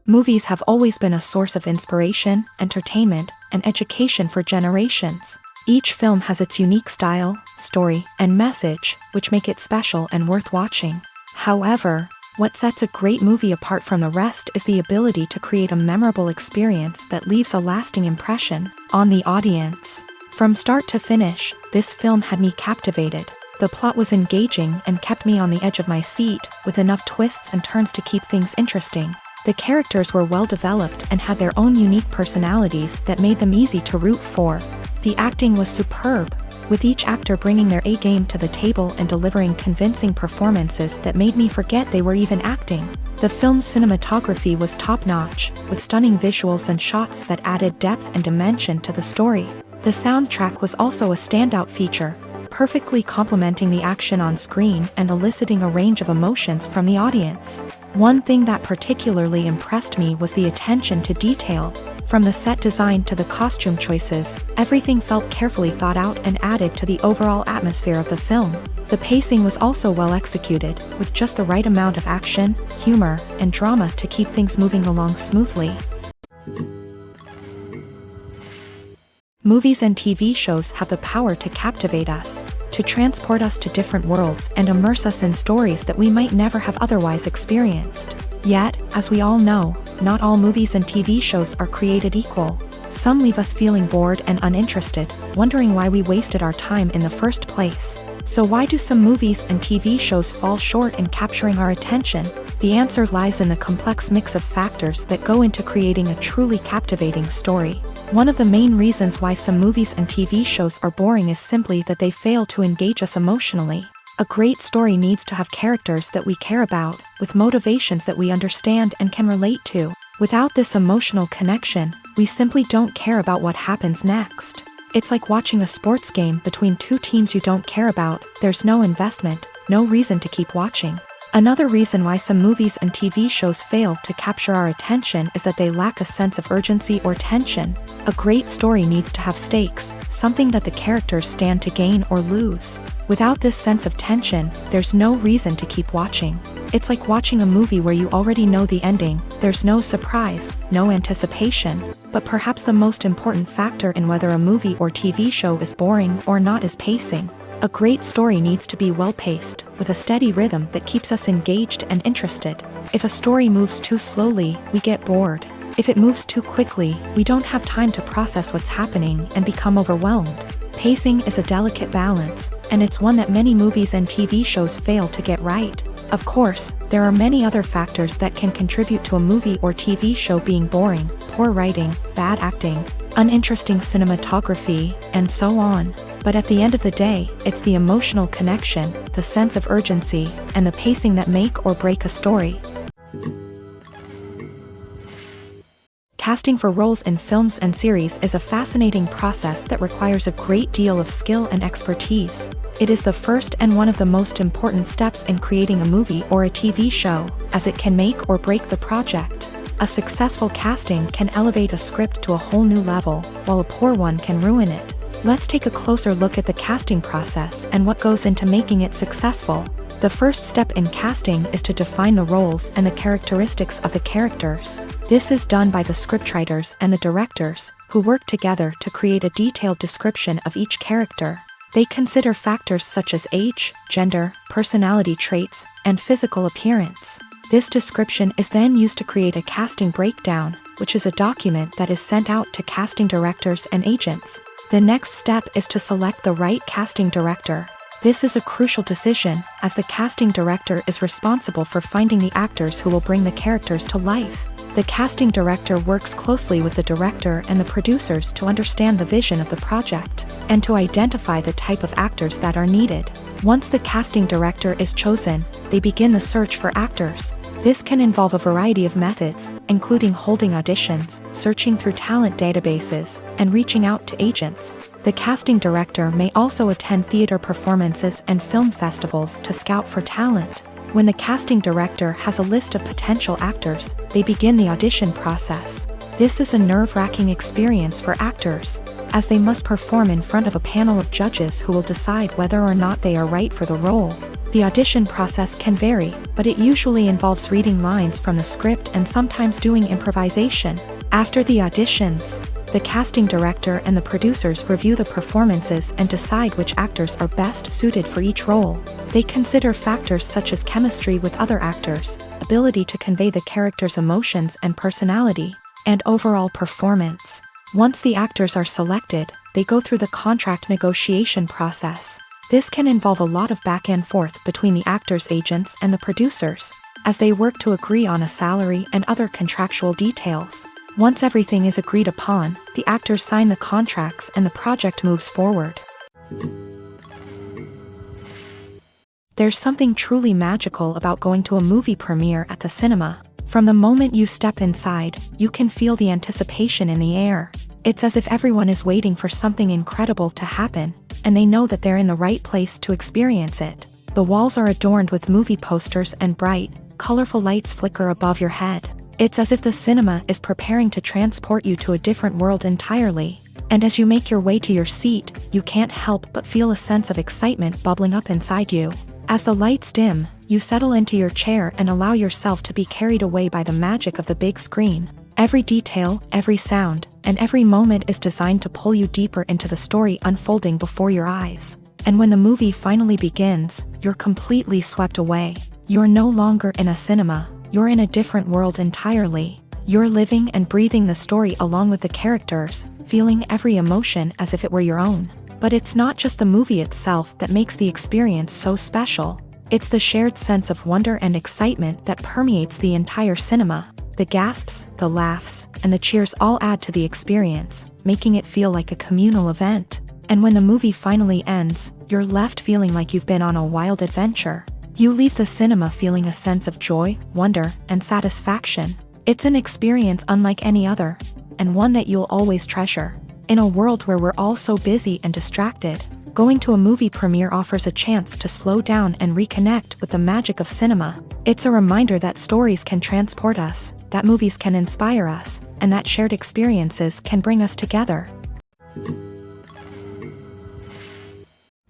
Movies have always been a source of inspiration, entertainment, and education for generations. Each film has its unique style, story, and message, which make it special and worth watching. However, what sets a great movie apart from the rest is the ability to create a memorable experience that leaves a lasting impression on the audience. From start to finish, this film had me captivated. The plot was engaging and kept me on the edge of my seat, with enough twists and turns to keep things interesting. The characters were well developed and had their own unique personalities that made them easy to root for. The acting was superb, with each actor bringing their A-game to the table and delivering convincing performances that made me forget they were even acting. The film's cinematography was top-notch, with stunning visuals and shots that added depth and dimension to the story. The soundtrack was also a standout feature, perfectly complementing the action on screen and eliciting a range of emotions from the audience. One thing that particularly impressed me was the attention to detail. From the set design to the costume choices, everything felt carefully thought out and added to the overall atmosphere of the film. The pacing was also well executed, with just the right amount of action, humor, and drama to keep things moving along smoothly. Movies and TV shows have the power to captivate us, to transport us to different worlds and immerse us in stories that we might never have otherwise experienced. Yet, as we all know, not all movies and TV shows are created equal. Some leave us feeling bored and uninterested, wondering why we wasted our time in the first place. So why do some movies and TV shows fall short in capturing our attention? The answer lies in the complex mix of factors that go into creating a truly captivating story. One of the main reasons why some movies and TV shows are boring is simply that they fail to engage us emotionally. A great story needs to have characters that we care about, with motivations that we understand and can relate to. Without this emotional connection, we simply don't care about what happens next. It's like watching a sports game between two teams you don't care about. There's no investment, no reason to keep watching. Another reason why some movies and TV shows fail to capture our attention is that they lack a sense of urgency or tension. A great story needs to have stakes, something that the characters stand to gain or lose. Without this sense of tension, there's no reason to keep watching. It's like watching a movie where you already know the ending. There's no surprise, no anticipation. But perhaps the most important factor in whether a movie or TV show is boring or not is pacing. A great story needs to be well-paced, with a steady rhythm that keeps us engaged and interested. If a story moves too slowly, we get bored. If it moves too quickly, we don't have time to process what's happening and become overwhelmed. Pacing is a delicate balance, and it's one that many movies and TV shows fail to get right. Of course, there are many other factors that can contribute to a movie or TV show being boring: poor writing, bad acting, uninteresting cinematography, and so on. But at the end of the day, it's the emotional connection, the sense of urgency, and the pacing that make or break a story. Casting for roles in films and series is a fascinating process that requires a great deal of skill and expertise. It is the first and one of the most important steps in creating a movie or a TV show, as it can make or break the project. A successful casting can elevate a script to a whole new level, while a poor one can ruin it. Let's take a closer look at the casting process and what goes into making it successful. The first step in casting is to define the roles and the characteristics of the characters. This is done by the scriptwriters and the directors, who work together to create a detailed description of each character. They consider factors such as age, gender, personality traits, and physical appearance. This description is then used to create a casting breakdown, which is a document that is sent out to casting directors and agents. The next step is to select the right casting director. This is a crucial decision, as the casting director is responsible for finding the actors who will bring the characters to life. The casting director works closely with the director and the producers to understand the vision of the project, and to identify the type of actors that are needed. Once the casting director is chosen, they begin the search for actors. This can involve a variety of methods, including holding auditions, searching through talent databases, and reaching out to agents. The casting director may also attend theater performances and film festivals to scout for talent. When the casting director has a list of potential actors, they begin the audition process. This is a nerve-wracking experience for actors, as they must perform in front of a panel of judges who will decide whether or not they are right for the role. The audition process can vary, but it usually involves reading lines from the script and sometimes doing improvisation. After the auditions, the casting director and the producers review the performances and decide which actors are best suited for each role. They consider factors such as chemistry with other actors, ability to convey the character's emotions and personality, and overall performance. Once the actors are selected, they go through the contract negotiation process. This can involve a lot of back and forth between the actors' agents and the producers, as they work to agree on a salary and other contractual details. Once everything is agreed upon, the actors sign the contracts and the project moves forward. There's something truly magical about going to a movie premiere at the cinema. From the moment you step inside, you can feel the anticipation in the air. It's as if everyone is waiting for something incredible to happen, and they know that they're in the right place to experience it. The walls are adorned with movie posters and bright, colorful lights flicker above your head. It's as if the cinema is preparing to transport you to a different world entirely. And as you make your way to your seat, you can't help but feel a sense of excitement bubbling up inside you. As the lights dim, you settle into your chair and allow yourself to be carried away by the magic of the big screen. Every detail, every sound, and every moment is designed to pull you deeper into the story unfolding before your eyes. And when the movie finally begins, you're completely swept away. You're no longer in a cinema, you're in a different world entirely. You're living and breathing the story along with the characters, feeling every emotion as if it were your own. But it's not just the movie itself that makes the experience so special. It's the shared sense of wonder and excitement that permeates the entire cinema. The gasps, the laughs, and the cheers all add to the experience, making it feel like a communal event. And when the movie finally ends, you're left feeling like you've been on a wild adventure. You leave the cinema feeling a sense of joy, wonder, and satisfaction. It's an experience unlike any other, and one that you'll always treasure. In a world where we're all so busy and distracted, going to a movie premiere offers a chance to slow down and reconnect with the magic of cinema. It's a reminder that stories can transport us, that movies can inspire us, and that shared experiences can bring us together.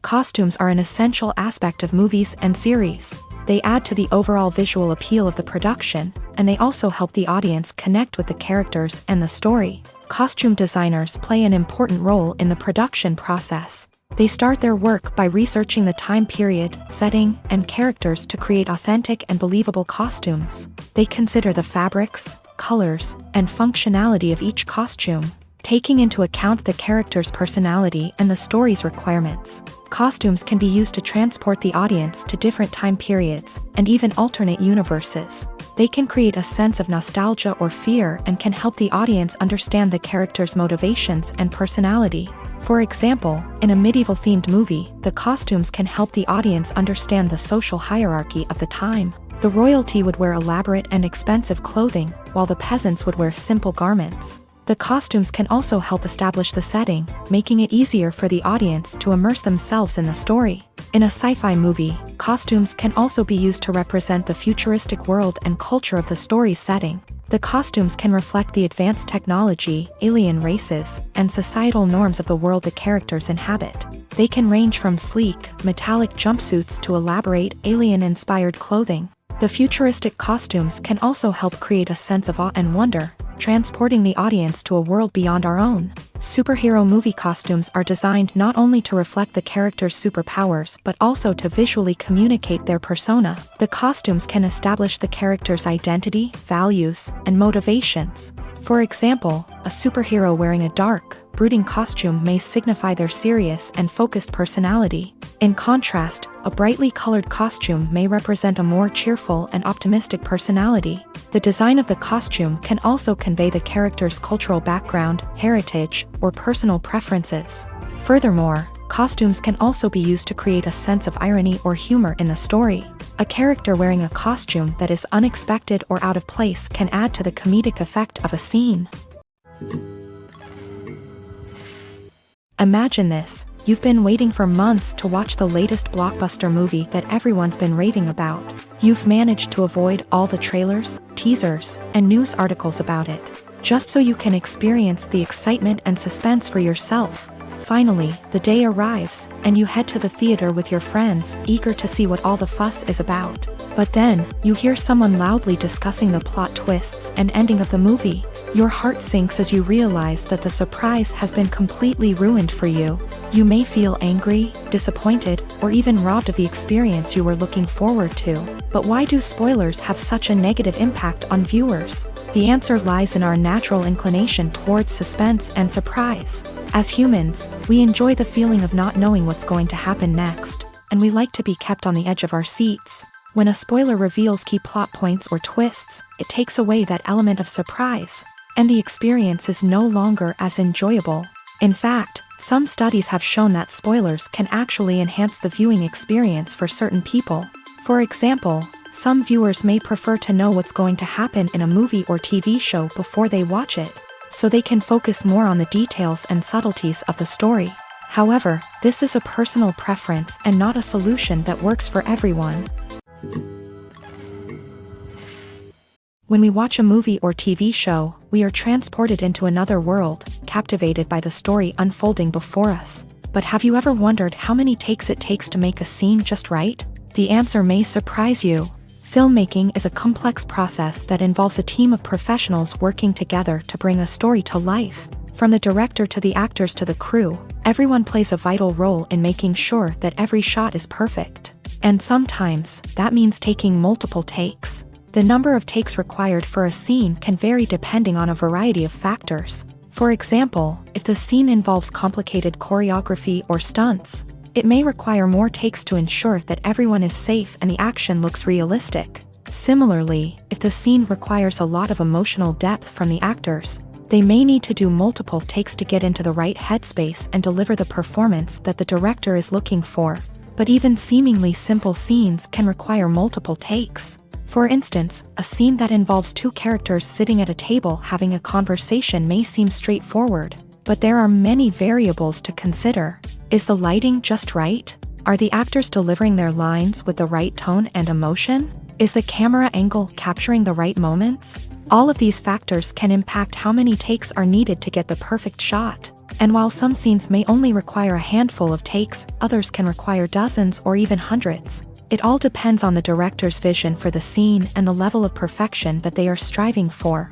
Costumes are an essential aspect of movies and series. They add to the overall visual appeal of the production, and they also help the audience connect with the characters and the story. Costume designers play an important role in the production process. They start their work by researching the time period, setting, and characters to create authentic and believable costumes. They consider the fabrics, colors, and functionality of each costume, taking into account the character's personality and the story's requirements. Costumes can be used to transport the audience to different time periods and even alternate universes. They can create a sense of nostalgia or fear and can help the audience understand the character's motivations and personality. For example, in a medieval-themed movie, the costumes can help the audience understand the social hierarchy of the time. The royalty would wear elaborate and expensive clothing, while the peasants would wear simple garments. The costumes can also help establish the setting, making it easier for the audience to immerse themselves in the story. In a sci-fi movie, costumes can also be used to represent the futuristic world and culture of the story's setting. The costumes can reflect the advanced technology, alien races, and societal norms of the world the characters inhabit. They can range from sleek, metallic jumpsuits to elaborate, alien-inspired clothing. The futuristic costumes can also help create a sense of awe and wonder, transporting the audience to a world beyond our own. Superhero movie costumes are designed not only to reflect the character's superpowers but also to visually communicate their persona. The costumes can establish the character's identity, values, and motivations. For example, a superhero wearing a dark, brooding costume may signify their serious and focused personality. In contrast, a brightly colored costume may represent a more cheerful and optimistic personality. The design of the costume can also convey the character's cultural background, heritage, or personal preferences. Furthermore, costumes can also be used to create a sense of irony or humor in the story. A character wearing a costume that is unexpected or out of place can add to the comedic effect of a scene. Imagine this. You've been waiting for months to watch the latest blockbuster movie that everyone's been raving about. You've managed to avoid all the trailers, teasers, and news articles about it, just so you can experience the excitement and suspense for yourself. Finally, the day arrives, and you head to the theater with your friends, eager to see what all the fuss is about. But then, you hear someone loudly discussing the plot twists and ending of the movie. Your heart sinks as you realize that the surprise has been completely ruined for you. You may feel angry, disappointed, or even robbed of the experience you were looking forward to. But why do spoilers have such a negative impact on viewers? The answer lies in our natural inclination towards suspense and surprise. As humans, we enjoy the feeling of not knowing what's going to happen next, and we like to be kept on the edge of our seats. When a spoiler reveals key plot points or twists, it takes away that element of surprise, and the experience is no longer as enjoyable. In fact, some studies have shown that spoilers can actually enhance the viewing experience for certain people. For example, some viewers may prefer to know what's going to happen in a movie or TV show before they watch it, so they can focus more on the details and subtleties of the story. However, this is a personal preference and not a solution that works for everyone. When we watch a movie or TV show, we are transported into another world, captivated by the story unfolding before us. But have you ever wondered how many takes it takes to make a scene just right? The answer may surprise you. Filmmaking is a complex process that involves a team of professionals working together to bring a story to life. From the director to the actors to the crew, everyone plays a vital role in making sure that every shot is perfect. And sometimes, that means taking multiple takes. The number of takes required for a scene can vary depending on a variety of factors. For example, if the scene involves complicated choreography or stunts, it may require more takes to ensure that everyone is safe and the action looks realistic. Similarly, if the scene requires a lot of emotional depth from the actors, they may need to do multiple takes to get into the right headspace and deliver the performance that the director is looking for. But even seemingly simple scenes can require multiple takes. For instance, a scene that involves two characters sitting at a table having a conversation may seem straightforward, but there are many variables to consider. Is the lighting just right? Are the actors delivering their lines with the right tone and emotion? Is the camera angle capturing the right moments? All of these factors can impact how many takes are needed to get the perfect shot. And while some scenes may only require a handful of takes, others can require dozens or even hundreds. It all depends on the director's vision for the scene and the level of perfection that they are striving for.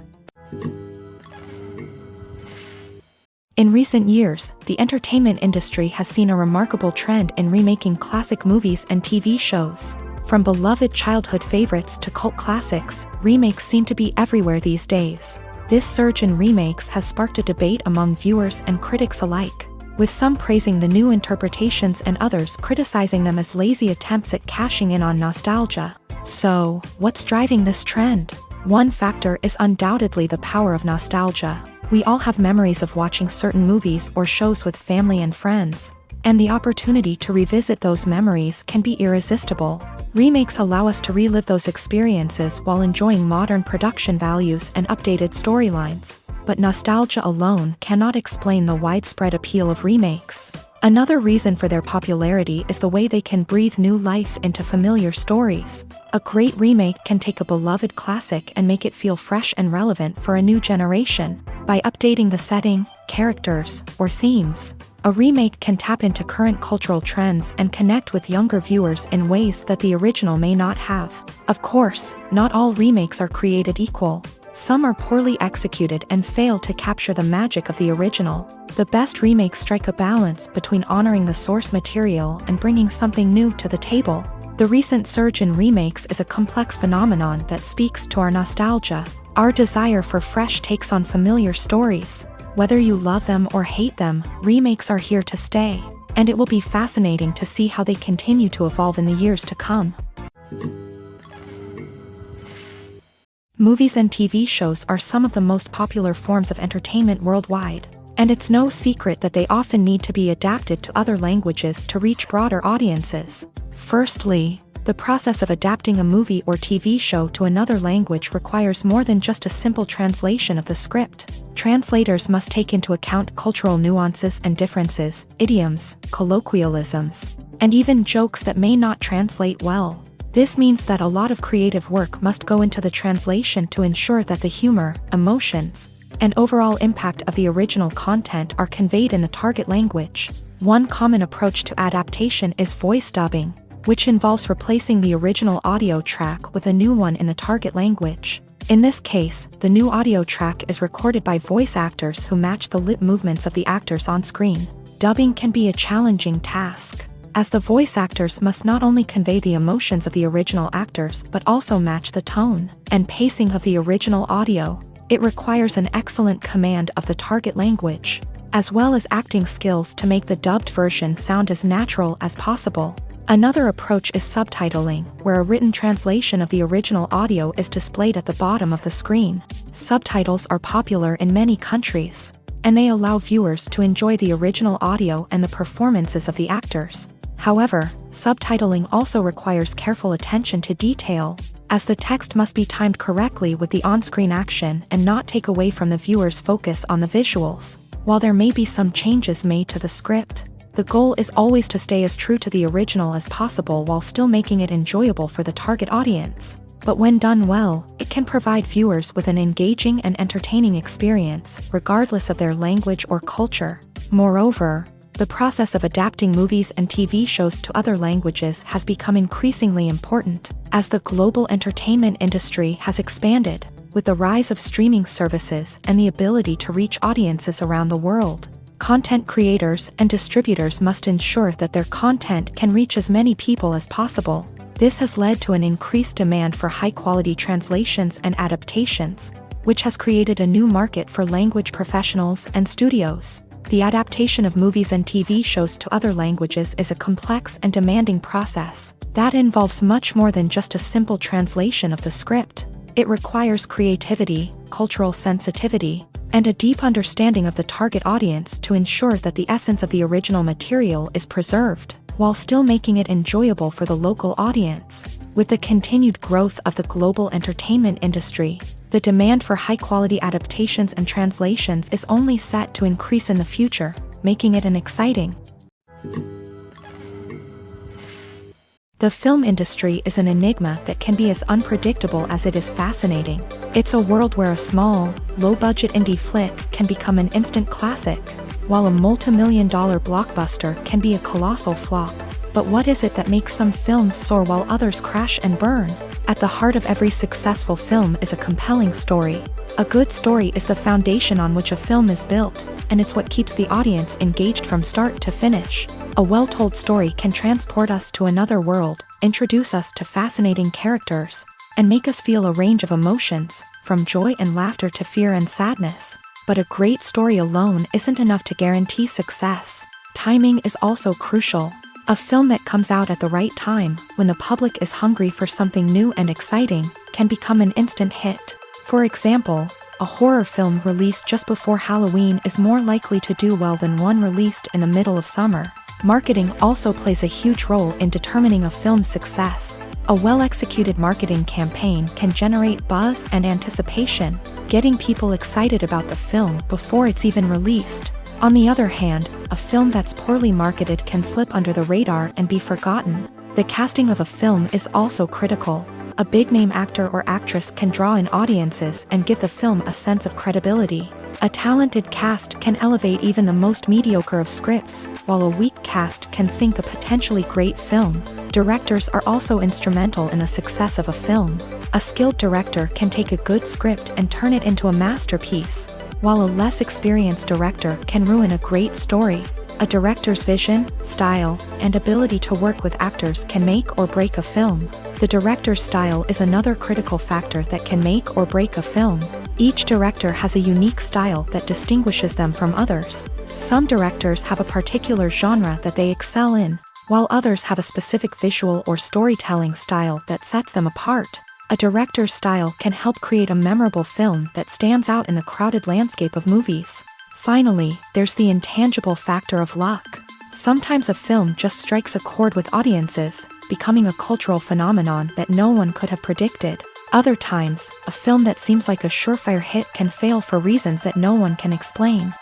In recent years, the entertainment industry has seen a remarkable trend in remaking classic movies and TV shows. From beloved childhood favorites to cult classics, remakes seem to be everywhere these days. This surge in remakes has sparked a debate among viewers and critics alike, with some praising the new interpretations and others criticizing them as lazy attempts at cashing in on nostalgia. So, what's driving this trend? One factor is undoubtedly the power of nostalgia. We all have memories of watching certain movies or shows with family and friends, and the opportunity to revisit those memories can be irresistible. Remakes allow us to relive those experiences while enjoying modern production values and updated storylines. But nostalgia alone cannot explain the widespread appeal of remakes. Another reason for their popularity is the way they can breathe new life into familiar stories. A great remake can take a beloved classic and make it feel fresh and relevant for a new generation. By updating the setting, characters, or themes, a remake can tap into current cultural trends and connect with younger viewers in ways that the original may not have. Of course, not all remakes are created equal. Some are poorly executed and fail to capture the magic of the original. The best remakes strike a balance between honoring the source material and bringing something new to the table. The recent surge in remakes is a complex phenomenon that speaks to our nostalgia, our desire for fresh takes on familiar stories. Whether you love them or hate them, remakes are here to stay, and it will be fascinating to see how they continue to evolve in the years to come. Movies and TV shows are some of the most popular forms of entertainment worldwide, and it's no secret that they often need to be adapted to other languages to reach broader audiences. Firstly, the process of adapting a movie or TV show to another language requires more than just a simple translation of the script. Translators must take into account cultural nuances and differences, idioms, colloquialisms, and even jokes that may not translate well. This means that a lot of creative work must go into the translation to ensure that the humor, emotions, and overall impact of the original content are conveyed in the target language. One common approach to adaptation is voice dubbing, which involves replacing the original audio track with a new one in the target language. In this case, the new audio track is recorded by voice actors who match the lip movements of the actors on screen. Dubbing can be a challenging task, as the voice actors must not only convey the emotions of the original actors but also match the tone and pacing of the original audio. It requires an excellent command of the target language, as well as acting skills to make the dubbed version sound as natural as possible. Another approach is subtitling, where a written translation of the original audio is displayed at the bottom of the screen. Subtitles are popular in many countries, and they allow viewers to enjoy the original audio and the performances of the actors. However, subtitling also requires careful attention to detail, as the text must be timed correctly with the on-screen action and not take away from the viewer's focus on the visuals. While there may be some changes made to the script, the goal is always to stay as true to the original as possible while still making it enjoyable for the target audience. But when done well, it can provide viewers with an engaging and entertaining experience, regardless of their language or culture. Moreover, the process of adapting movies and TV shows to other languages has become increasingly important, as the global entertainment industry has expanded, with the rise of streaming services and the ability to reach audiences around the world. Content creators and distributors must ensure that their content can reach as many people as possible. This has led to an increased demand for high-quality translations and adaptations, which has created a new market for language professionals and studios. The adaptation of movies and TV shows to other languages is a complex and demanding process that involves much more than just a simple translation of the script. It requires creativity, cultural sensitivity, and a deep understanding of the target audience to ensure that the essence of the original material is preserved, while still making it enjoyable for the local audience. With the continued growth of the global entertainment industry, the demand for high-quality adaptations and translations is only set to increase in the future, making it an exciting. The film industry is an enigma that can be as unpredictable as it is fascinating. It's a world where a small, low-budget indie flick can become an instant classic, while a multi-million-dollar blockbuster can be a colossal flop. But what is it that makes some films soar while others crash and burn? At the heart of every successful film is a compelling story. A good story is the foundation on which a film is built, and it's what keeps the audience engaged from start to finish. A well-told story can transport us to another world, introduce us to fascinating characters, and make us feel a range of emotions, from joy and laughter to fear and sadness. But a great story alone isn't enough to guarantee success. Timing is also crucial. A film that comes out at the right time, when the public is hungry for something new and exciting, can become an instant hit. For example, a horror film released just before Halloween is more likely to do well than one released in the middle of summer. Marketing also plays a huge role in determining a film's success. A well-executed marketing campaign can generate buzz and anticipation, getting people excited about the film before it's even released. On the other hand, a film that's poorly marketed can slip under the radar and be forgotten. The casting of a film is also critical. A big-name actor or actress can draw in audiences and give the film a sense of credibility. A talented cast can elevate even the most mediocre of scripts, while a weak cast can sink a potentially great film. Directors are also instrumental in the success of a film. A skilled director can take a good script and turn it into a masterpiece, while a less experienced director can ruin a great story. A director's vision, style, and ability to work with actors can make or break a film. The director's style is another critical factor that can make or break a film. Each director has a unique style that distinguishes them from others. Some directors have a particular genre that they excel in, while others have a specific visual or storytelling style that sets them apart. A director's style can help create a memorable film that stands out in the crowded landscape of movies. Finally, there's the intangible factor of luck. Sometimes a film just strikes a chord with audiences, becoming a cultural phenomenon that no one could have predicted. Other times, a film that seems like a surefire hit can fail for reasons that no one can explain.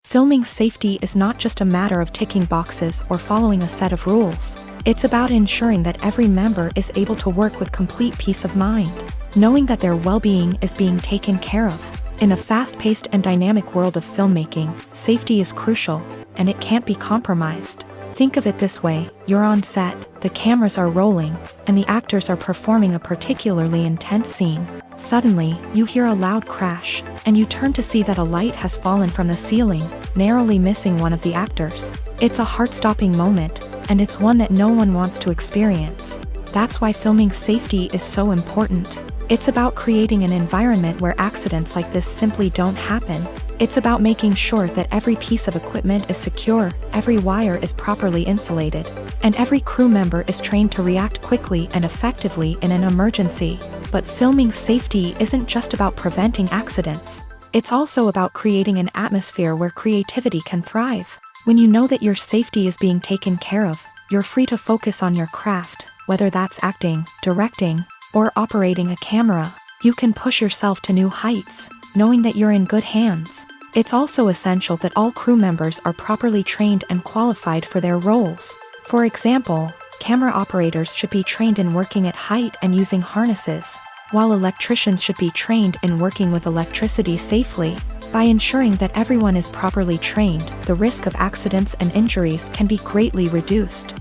Filming safety is not just a matter of ticking boxes or following a set of rules. It's about ensuring that every member is able to work with complete peace of mind. knowing that their well-being is being taken care of. In a fast-paced and dynamic world of filmmaking, safety is crucial, and it can't be compromised. Think of it this way: you're on set, the cameras are rolling, and the actors are performing a particularly intense scene. Suddenly, you hear a loud crash, and you turn to see that a light has fallen from the ceiling, narrowly missing one of the actors. It's a heart-stopping moment, and it's one that no one wants to experience. That's why filming safety is so important. It's about creating an environment where accidents like this simply don't happen. It's about making sure that every piece of equipment is secure, every wire is properly insulated, and every crew member is trained to react quickly and effectively in an emergency. But filming safety isn't just about preventing accidents. It's also about creating an atmosphere where creativity can thrive. When you know that your safety is being taken care of, you're free to focus on your craft, whether that's acting, directing, or operating a camera. You can push yourself to new heights, knowing that you're in good hands. It's also essential that all crew members are properly trained and qualified for their roles. For example, camera operators should be trained in working at height and using harnesses, while electricians should be trained in working with electricity safely. By ensuring that everyone is properly trained, the risk of accidents and injuries can be greatly reduced.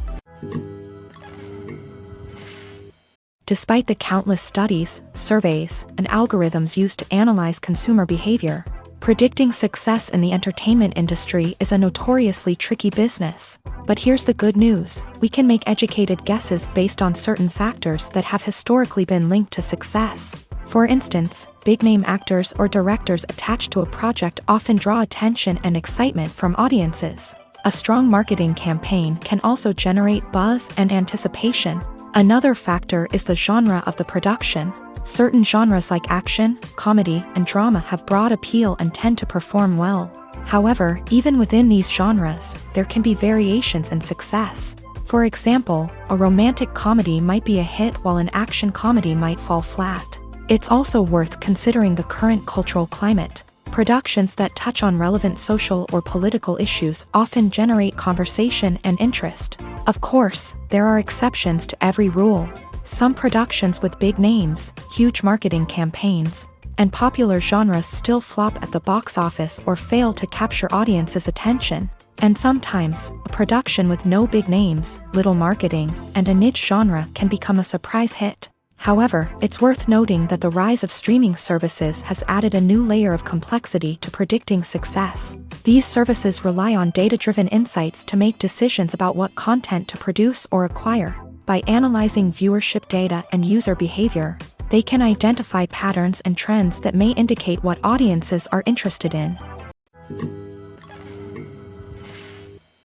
Despite the countless studies, surveys, and algorithms used to analyze consumer behavior, predicting success in the entertainment industry is a notoriously tricky business. But here's the good news: we can make educated guesses based on certain factors that have historically been linked to success. For instance, big-name actors or directors attached to a project often draw attention and excitement from audiences. A strong marketing campaign can also generate buzz and anticipation. Another factor is the genre of the production. Certain genres like action, comedy, and drama have broad appeal and tend to perform well. However, even within these genres, there can be variations in success. For example, a romantic comedy might be a hit while an action comedy might fall flat. It's also worth considering the current cultural climate. Productions that touch on relevant social or political issues often generate conversation and interest. Of course, there are exceptions to every rule. Some productions with big names, huge marketing campaigns, and popular genres still flop at the box office or fail to capture audiences' attention. And sometimes, a production with no big names, little marketing, and a niche genre can become a surprise hit. However, it's worth noting that the rise of streaming services has added a new layer of complexity to predicting success. These services rely on data-driven insights to make decisions about what content to produce or acquire. By analyzing viewership data and user behavior, they can identify patterns and trends that may indicate what audiences are interested in.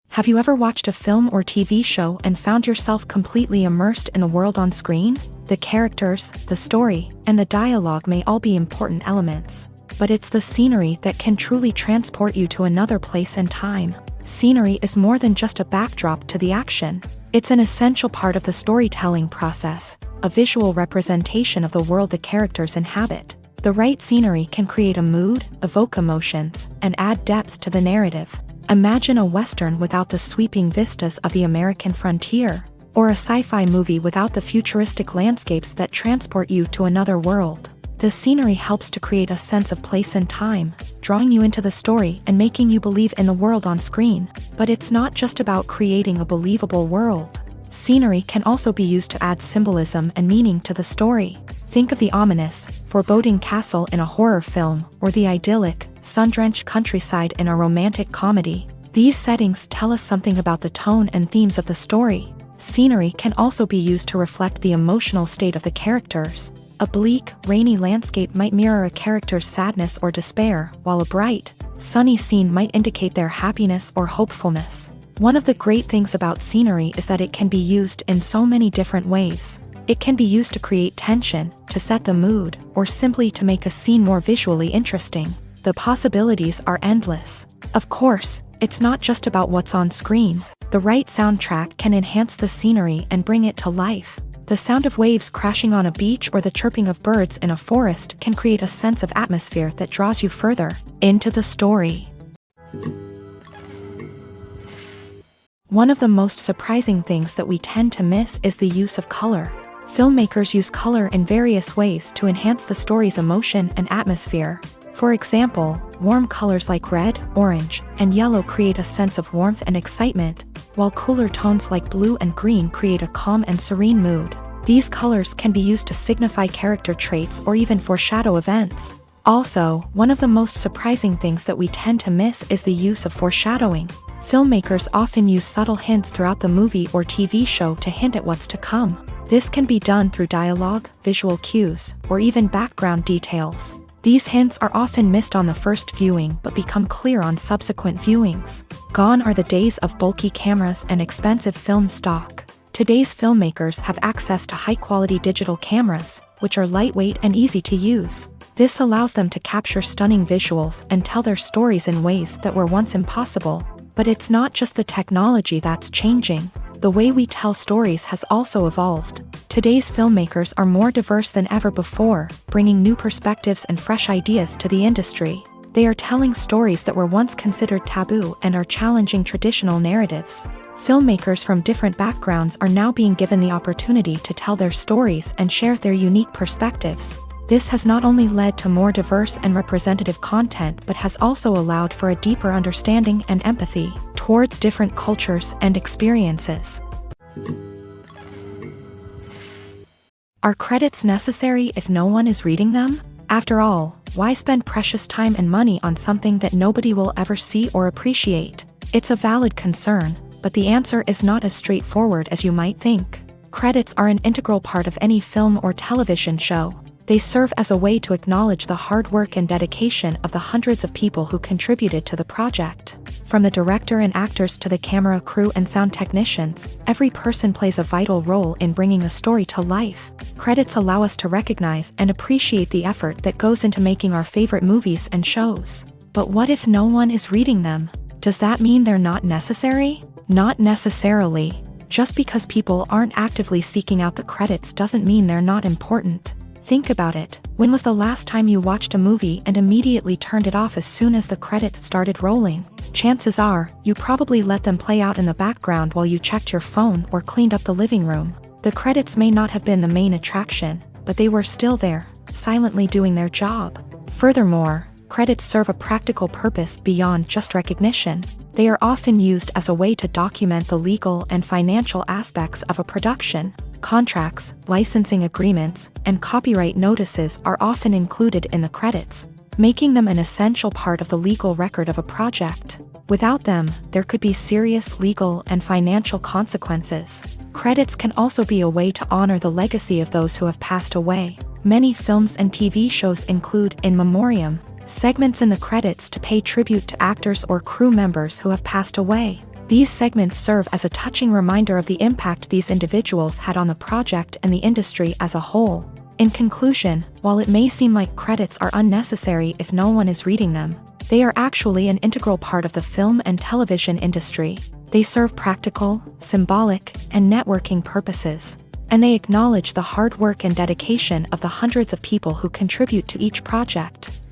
Have you ever watched a film or TV show and found yourself completely immersed in the world on screen? The characters, the story, and the dialogue may all be important elements, but it's the scenery that can truly transport you to another place and time. Scenery is more than just a backdrop to the action. It's an essential part of the storytelling process, a visual representation of the world the characters inhabit. The right scenery can create a mood, evoke emotions, and add depth to the narrative. Imagine a Western without the sweeping vistas of the American frontier, or a sci-fi movie without the futuristic landscapes that transport you to another world. The scenery helps to create a sense of place and time, drawing you into the story and making you believe in the world on screen. But it's not just about creating a believable world. Scenery can also be used to add symbolism and meaning to the story. Think of the ominous, foreboding castle in a horror film, or the idyllic, sun-drenched countryside in a romantic comedy. These settings tell us something about the tone and themes of the story. Scenery can also be used to reflect the emotional state of the characters. A bleak, rainy landscape might mirror a character's sadness or despair, while a bright, sunny scene might indicate their happiness or hopefulness. One of the great things about scenery is that it can be used in so many different ways. It can be used to create tension, to set the mood, or simply to make a scene more visually interesting. The possibilities are endless. Of course, it's not just about what's on screen. The right soundtrack can enhance the scenery and bring it to life. The sound of waves crashing on a beach or the chirping of birds in a forest can create a sense of atmosphere that draws you further into the story. One of the most surprising things that we tend to miss is the use of color. Filmmakers use color in various ways to enhance the story's emotion and atmosphere. For example, warm colors like red, orange, and yellow create a sense of warmth and excitement, while cooler tones like blue and green create a calm and serene mood. These colors can be used to signify character traits or even foreshadow events. Also, one of the most surprising things that we tend to miss is the use of foreshadowing. Filmmakers often use subtle hints throughout the movie or TV show to hint at what's to come. This can be done through dialogue, visual cues, or even background details. These hints are often missed on the first viewing but become clear on subsequent viewings. Gone are the days of bulky cameras and expensive film stock. Today's filmmakers have access to high-quality digital cameras, which are lightweight and easy to use. This allows them to capture stunning visuals and tell their stories in ways that were once impossible. But it's not just the technology that's changing. The way we tell stories has also evolved. Today's filmmakers are more diverse than ever before, bringing new perspectives and fresh ideas to the industry. They are telling stories that were once considered taboo and are challenging traditional narratives. Filmmakers from different backgrounds are now being given the opportunity to tell their stories and share their unique perspectives. This has not only led to more diverse and representative content but has also allowed for a deeper understanding and empathy towards different cultures and experiences. Are credits necessary if no one is reading them? After all, why spend precious time and money on something that nobody will ever see or appreciate? It's a valid concern, but the answer is not as straightforward as you might think. Credits are an integral part of any film or television show. They serve as a way to acknowledge the hard work and dedication of the hundreds of people who contributed to the project. From the director and actors to the camera crew and sound technicians, every person plays a vital role in bringing a story to life. Credits allow us to recognize and appreciate the effort that goes into making our favorite movies and shows. But what if no one is reading them? Does that mean they're not necessary? Not necessarily. Just because people aren't actively seeking out the credits doesn't mean they're not important. Think about it. When was the last time you watched a movie and immediately turned it off as soon as the credits started rolling? Chances are, you probably let them play out in the background while you checked your phone or cleaned up the living room. The credits may not have been the main attraction, but they were still there, silently doing their job. Furthermore, credits serve a practical purpose beyond just recognition. They are often used as a way to document the legal and financial aspects of a production. Contracts, licensing agreements, and copyright notices are often included in the credits, making them an essential part of the legal record of a project. Without them, there could be serious legal and financial consequences. Credits can also be a way to honor the legacy of those who have passed away. Many films and TV shows include in memoriam segments in the credits to pay tribute to actors or crew members who have passed away. These segments serve as a touching reminder of the impact these individuals had on the project and the industry as a whole. In conclusion, while it may seem like credits are unnecessary if no one is reading them, they are actually an integral part of the film and television industry. They serve practical, symbolic, and networking purposes, and they acknowledge the hard work and dedication of the hundreds of people who contribute to each project.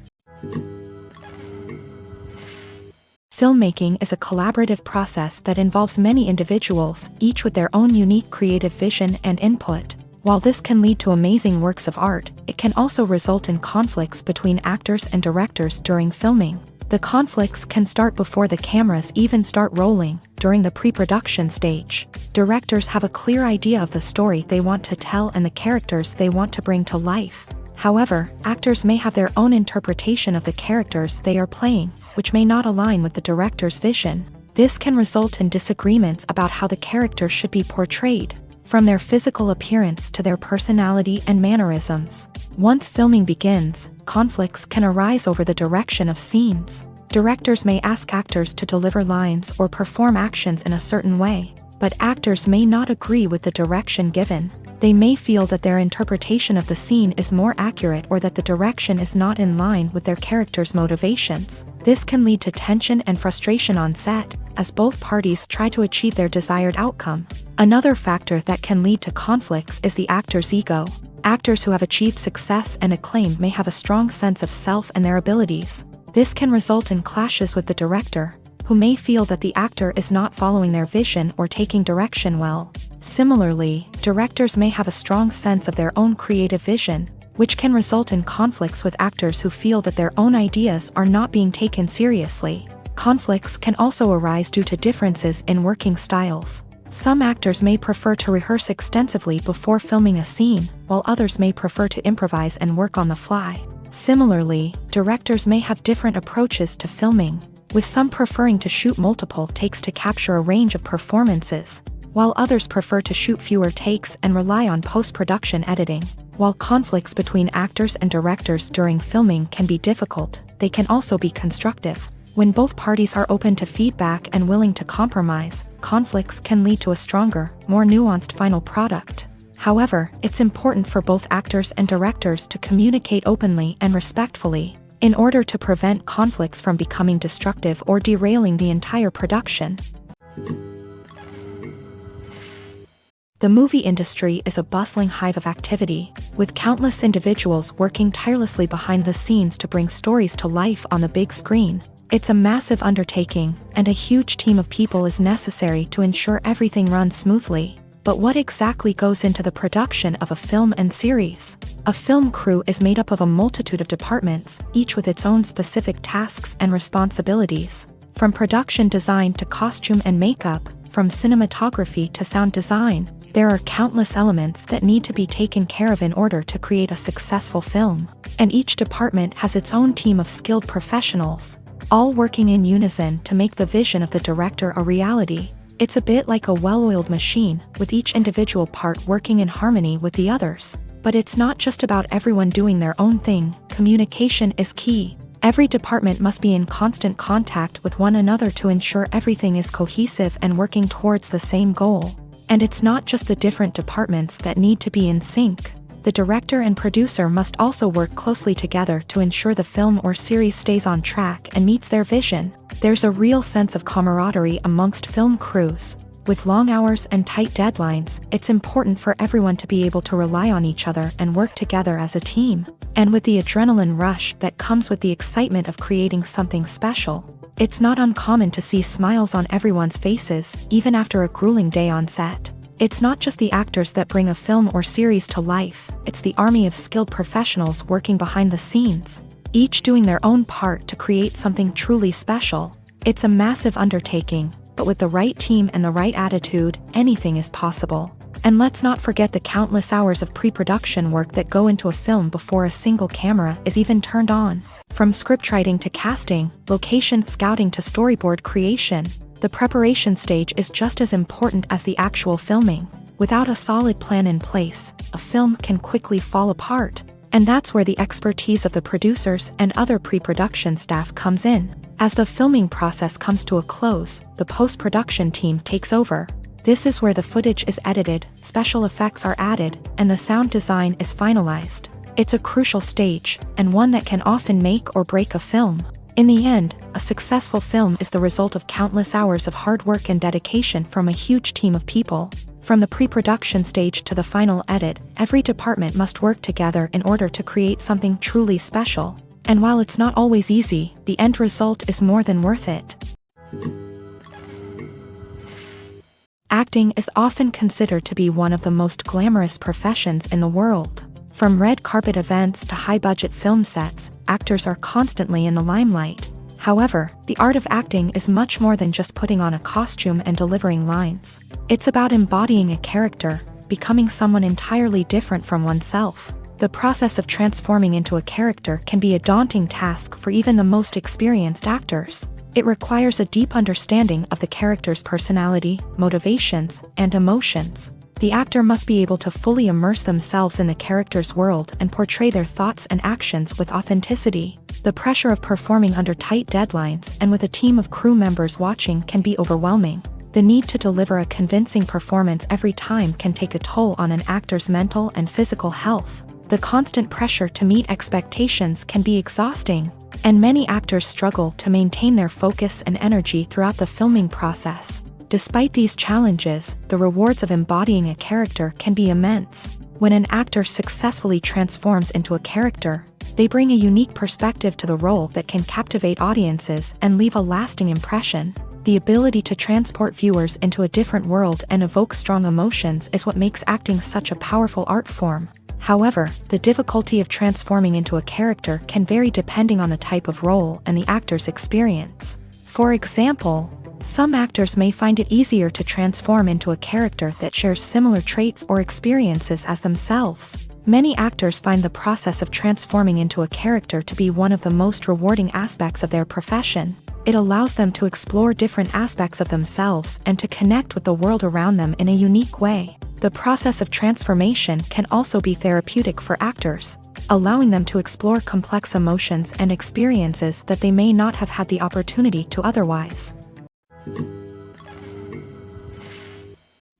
Filmmaking is a collaborative process that involves many individuals, each with their own unique creative vision and input. While this can lead to amazing works of art, it can also result in conflicts between actors and directors during filming. The conflicts can start before the cameras even start rolling, during the pre-production stage. Directors have a clear idea of the story they want to tell and the characters they want to bring to life. However, actors may have their own interpretation of the characters they are playing, which may not align with the director's vision. This can result in disagreements about how the character should be portrayed, from their physical appearance to their personality and mannerisms. Once filming begins, conflicts can arise over the direction of scenes. Directors may ask actors to deliver lines or perform actions in a certain way, but actors may not agree with the direction given. They may feel that their interpretation of the scene is more accurate or that the direction is not in line with their character's motivations. This can lead to tension and frustration on set, as both parties try to achieve their desired outcome. Another factor that can lead to conflicts is the actor's ego. Actors who have achieved success and acclaim may have a strong sense of self and their abilities. This can result in clashes with the director, who may feel that the actor is not following their vision or taking direction well. Similarly, directors may have a strong sense of their own creative vision, which can result in conflicts with actors who feel that their own ideas are not being taken seriously. Conflicts can also arise due to differences in working styles. Some actors may prefer to rehearse extensively before filming a scene, while others may prefer to improvise and work on the fly. Similarly, directors may have different approaches to filming, with some preferring to shoot multiple takes to capture a range of performances, while others prefer to shoot fewer takes and rely on post-production editing. While conflicts between actors and directors during filming can be difficult, they can also be constructive. When both parties are open to feedback and willing to compromise, conflicts can lead to a stronger, more nuanced final product. However, it's important for both actors and directors to communicate openly and respectfully, in order to prevent conflicts from becoming destructive or derailing the entire production. The movie industry is a bustling hive of activity, with countless individuals working tirelessly behind the scenes to bring stories to life on the big screen. It's a massive undertaking, and a huge team of people is necessary to ensure everything runs smoothly. But what exactly goes into the production of a film and series? A film crew is made up of a multitude of departments, each with its own specific tasks and responsibilities. From production design to costume and makeup, from cinematography to sound design, there are countless elements that need to be taken care of in order to create a successful film. And each department has its own team of skilled professionals, all working in unison to make the vision of the director a reality. It's a bit like a well-oiled machine, with each individual part working in harmony with the others. But it's not just about everyone doing their own thing. Communication is key. Every department must be in constant contact with one another to ensure everything is cohesive and working towards the same goal. And it's not just the different departments that need to be in sync. The director and producer must also work closely together to ensure the film or series stays on track and meets their vision. There's a real sense of camaraderie amongst film crews. With long hours and tight deadlines, it's important for everyone to be able to rely on each other and work together as a team. And with the adrenaline rush that comes with the excitement of creating something special, it's not uncommon to see smiles on everyone's faces, even after a grueling day on set. It's not just the actors that bring a film or series to life, it's the army of skilled professionals working behind the scenes, each doing their own part to create something truly special. It's a massive undertaking, but with the right team and the right attitude, anything is possible. And let's not forget the countless hours of pre-production work that go into a film before a single camera is even turned on. From scriptwriting to casting, location scouting to storyboard creation, the preparation stage is just as important as the actual filming. Without a solid plan in place, a film can quickly fall apart. And that's where the expertise of the producers and other pre-production staff comes in. As the filming process comes to a close, the post-production team takes over. This is where the footage is edited, special effects are added, and the sound design is finalized. It's a crucial stage, and one that can often make or break a film. In the end, a successful film is the result of countless hours of hard work and dedication from a huge team of people. From the pre-production stage to the final edit, every department must work together in order to create something truly special. And while it's not always easy, the end result is more than worth it. Acting is often considered to be one of the most glamorous professions in the world. From red carpet events to high-budget film sets, actors are constantly in the limelight. However, the art of acting is much more than just putting on a costume and delivering lines. It's about embodying a character, becoming someone entirely different from oneself. The process of transforming into a character can be a daunting task for even the most experienced actors. It requires a deep understanding of the character's personality, motivations, and emotions. The actor must be able to fully immerse themselves in the character's world and portray their thoughts and actions with authenticity. The pressure of performing under tight deadlines and with a team of crew members watching can be overwhelming. The need to deliver a convincing performance every time can take a toll on an actor's mental and physical health. The constant pressure to meet expectations can be exhausting, and many actors struggle to maintain their focus and energy throughout the filming process. Despite these challenges, the rewards of embodying a character can be immense. When an actor successfully transforms into a character, They bring a unique perspective to the role that can captivate audiences and leave a lasting impression. The ability to transport viewers into a different world and evoke strong emotions is what makes acting such a powerful art form. However, the difficulty of transforming into a character can vary depending on the type of role and the actor's experience. For example, some actors may find it easier to transform into a character that shares similar traits or experiences as themselves. Many actors find the process of transforming into a character to be one of the most rewarding aspects of their profession. It allows them to explore different aspects of themselves and to connect with the world around them in a unique way. The process of transformation can also be therapeutic for actors, allowing them to explore complex emotions and experiences that they may not have had the opportunity to otherwise.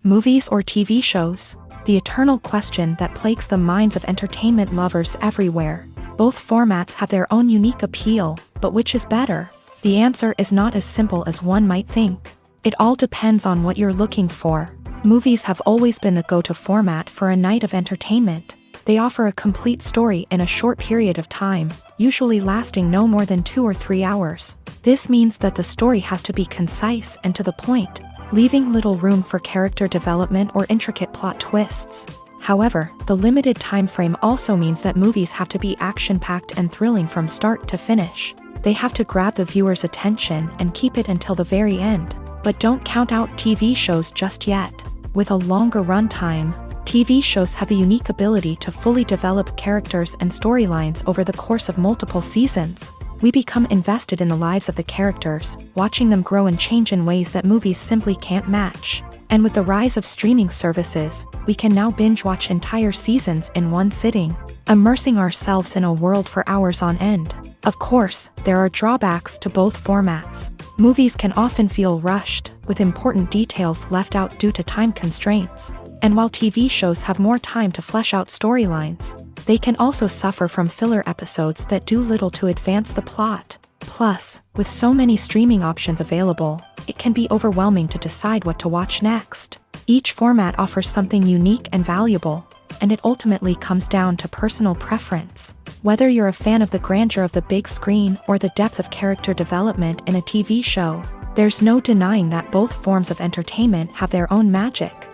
Movies or TV shows? The eternal question that plagues the minds of entertainment lovers everywhere. Both formats have their own unique appeal, but which is better? The answer is not as simple as one might think. It all depends on what you're looking for. Movies have always been the go-to format for a night of entertainment. They offer a complete story in a short period of time, usually lasting no more than 2 or 3 hours. This means that the story has to be concise and to the point, leaving little room for character development or intricate plot twists. However, the limited time frame also means that movies have to be action-packed and thrilling from start to finish. They have to grab the viewer's attention and keep it until the very end. But don't count out TV shows just yet. With a longer runtime, TV shows have the unique ability to fully develop characters and storylines over the course of multiple seasons. We become invested in the lives of the characters, watching them grow and change in ways that movies simply can't match. And with the rise of streaming services, we can now binge-watch entire seasons in one sitting, immersing ourselves in a world for hours on end. Of course, there are drawbacks to both formats. Movies can often feel rushed, with important details left out due to time constraints. And while TV shows have more time to flesh out storylines, they can also suffer from filler episodes that do little to advance the plot. Plus, with so many streaming options available, it can be overwhelming to decide what to watch next. Each format offers something unique and valuable, and it ultimately comes down to personal preference. Whether you're a fan of the grandeur of the big screen or the depth of character development in a TV show, there's no denying that both forms of entertainment have their own magic.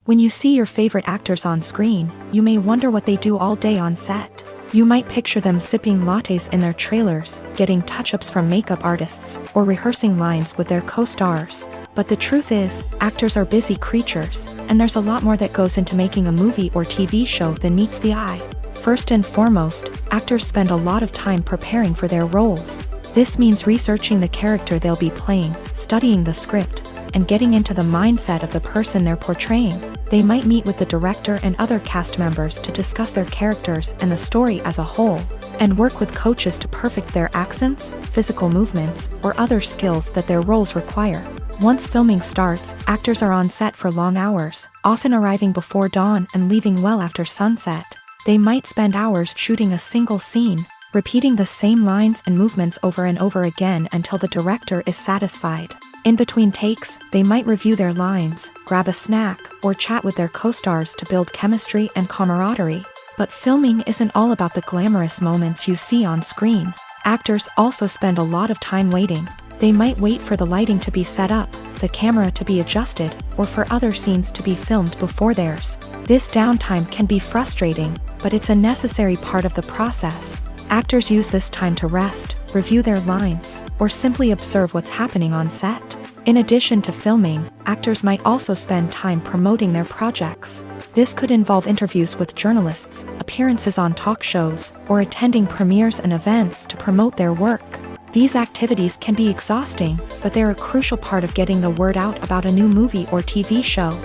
When you see your favorite actors on screen, you may wonder what they do all day on set. You might picture them sipping lattes in their trailers, getting touch-ups from makeup artists, or rehearsing lines with their co-stars. But the truth is, actors are busy creatures, and there's a lot more that goes into making a movie or TV show than meets the eye. First and foremost, actors spend a lot of time preparing for their roles. This means researching the character they'll be playing, studying the script, and getting into the mindset of the person they're portraying. They might meet with the director and other cast members to discuss their characters and the story as a whole, and work with coaches to perfect their accents, physical movements, or other skills that their roles require. Once filming starts, actors are on set for long hours, often arriving before dawn and leaving well after sunset. They might spend hours shooting a single scene, repeating the same lines and movements over and over again until the director is satisfied. In between takes, they might review their lines, grab a snack, or chat with their co-stars to build chemistry and camaraderie. But filming isn't all about the glamorous moments you see on screen. Actors also spend a lot of time waiting. They might wait for the lighting to be set up, the camera to be adjusted, or for other scenes to be filmed before theirs. This downtime can be frustrating, but it's a necessary part of the process. Actors use this time to rest, review their lines, or simply observe what's happening on set. In addition to filming, actors might also spend time promoting their projects. This could involve interviews with journalists, appearances on talk shows, or attending premieres and events to promote their work. These activities can be exhausting, but they're a crucial part of getting the word out about a new movie or TV show.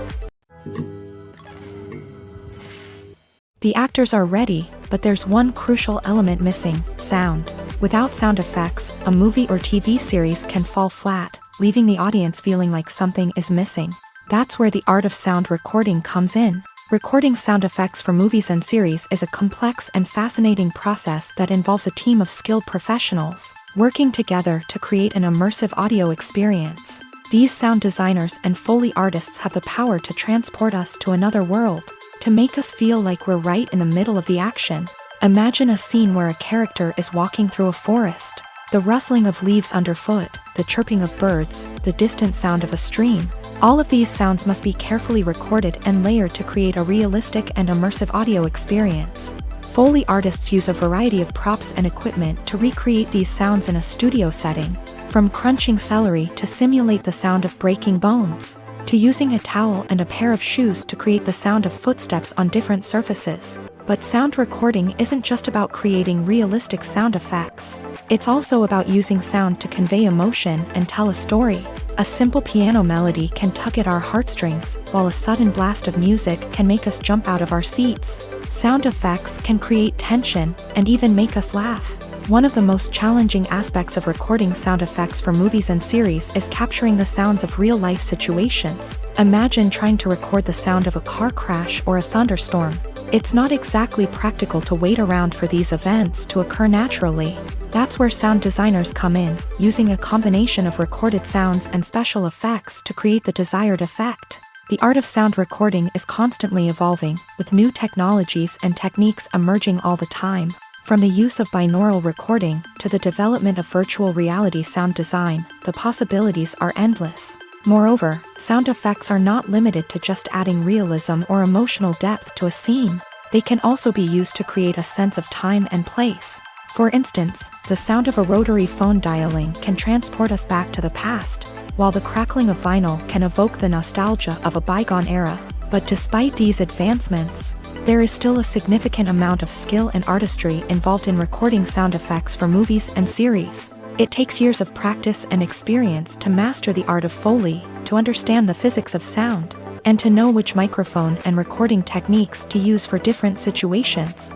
The actors are ready, but there's one crucial element missing: sound. Without sound effects, a movie or TV series can fall flat, leaving the audience feeling like something is missing. That's where the art of sound recording comes in. Recording sound effects for movies and series is a complex and fascinating process that involves a team of skilled professionals working together to create an immersive audio experience. These sound designers and Foley artists have the power to transport us to another world, to make us feel like we're right in the middle of the action. Imagine a scene where a character is walking through a forest. The rustling of leaves underfoot, the chirping of birds, the distant sound of a stream. All of these sounds must be carefully recorded and layered to create a realistic and immersive audio experience. Foley artists use a variety of props and equipment to recreate these sounds in a studio setting, from crunching celery to simulate the sound of breaking bones, to using a towel and a pair of shoes to create the sound of footsteps on different surfaces. But sound recording isn't just about creating realistic sound effects. It's also about using sound to convey emotion and tell a story. A simple piano melody can tug at our heartstrings, while a sudden blast of music can make us jump out of our seats. Sound effects can create tension and even make us laugh. One of the most challenging aspects of recording sound effects for movies and series is capturing the sounds of real-life situations. Imagine trying to record the sound of a car crash or a thunderstorm. It's not exactly practical to wait around for these events to occur naturally. That's where sound designers come in, using a combination of recorded sounds and special effects to create the desired effect. The art of sound recording is constantly evolving, with new technologies and techniques emerging all the time. From the use of binaural recording to the development of virtual reality sound design, the possibilities are endless. Moreover, sound effects are not limited to just adding realism or emotional depth to a scene. They can also be used to create a sense of time and place. For instance, the sound of a rotary phone dialing can transport us back to the past, while the crackling of vinyl can evoke the nostalgia of a bygone era. But despite these advancements, there is still a significant amount of skill and artistry involved in recording sound effects for movies and series. It takes years of practice and experience to master the art of Foley, to understand the physics of sound, and to know which microphone and recording techniques to use for different situations.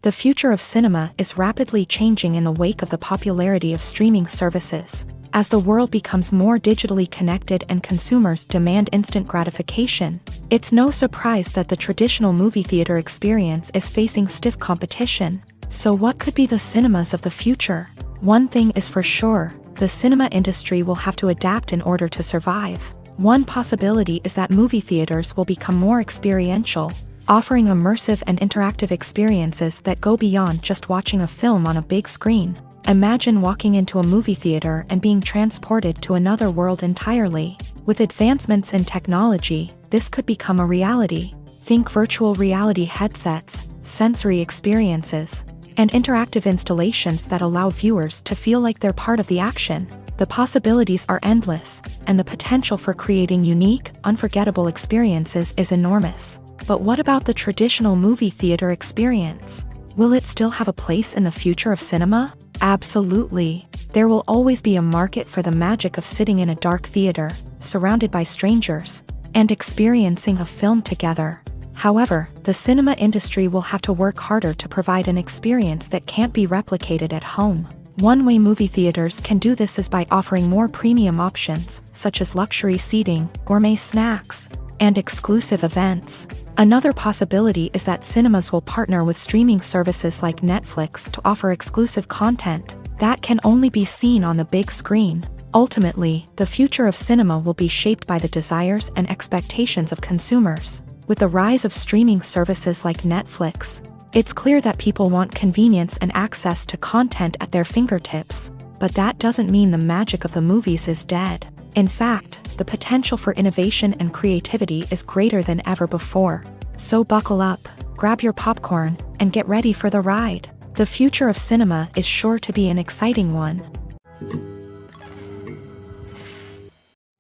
The future of cinema is rapidly changing in the wake of the popularity of streaming services. As the world becomes more digitally connected and consumers demand instant gratification, it's no surprise that the traditional movie theater experience is facing stiff competition. So what could be the cinemas of the future? One thing is for sure, the cinema industry will have to adapt in order to survive. One possibility is that movie theaters will become more experiential, offering immersive and interactive experiences that go beyond just watching a film on a big screen. Imagine walking into a movie theater and being transported to another world entirely. With advancements in technology, this could become a reality. Think virtual reality headsets, sensory experiences, and interactive installations that allow viewers to feel like they're part of the action. The possibilities are endless, and the potential for creating unique, unforgettable experiences is enormous. But what about the traditional movie theater experience? Will it still have a place in the future of cinema? Absolutely. There will always be a market for the magic of sitting in a dark theater, surrounded by strangers, and experiencing a film together. However, the cinema industry will have to work harder to provide an experience that can't be replicated at home. One way movie theaters can do this is by offering more premium options, such as luxury seating, gourmet snacks, and exclusive events. Another possibility is that cinemas will partner with streaming services like Netflix to offer exclusive content that can only be seen on the big screen. Ultimately, the future of cinema will be shaped by the desires and expectations of consumers. With the rise of streaming services like Netflix, it's clear that people want convenience and access to content at their fingertips. But that doesn't mean the magic of the movies is dead. In fact, the potential for innovation and creativity is greater than ever before. So buckle up, grab your popcorn, and get ready for the ride. The future of cinema is sure to be an exciting one.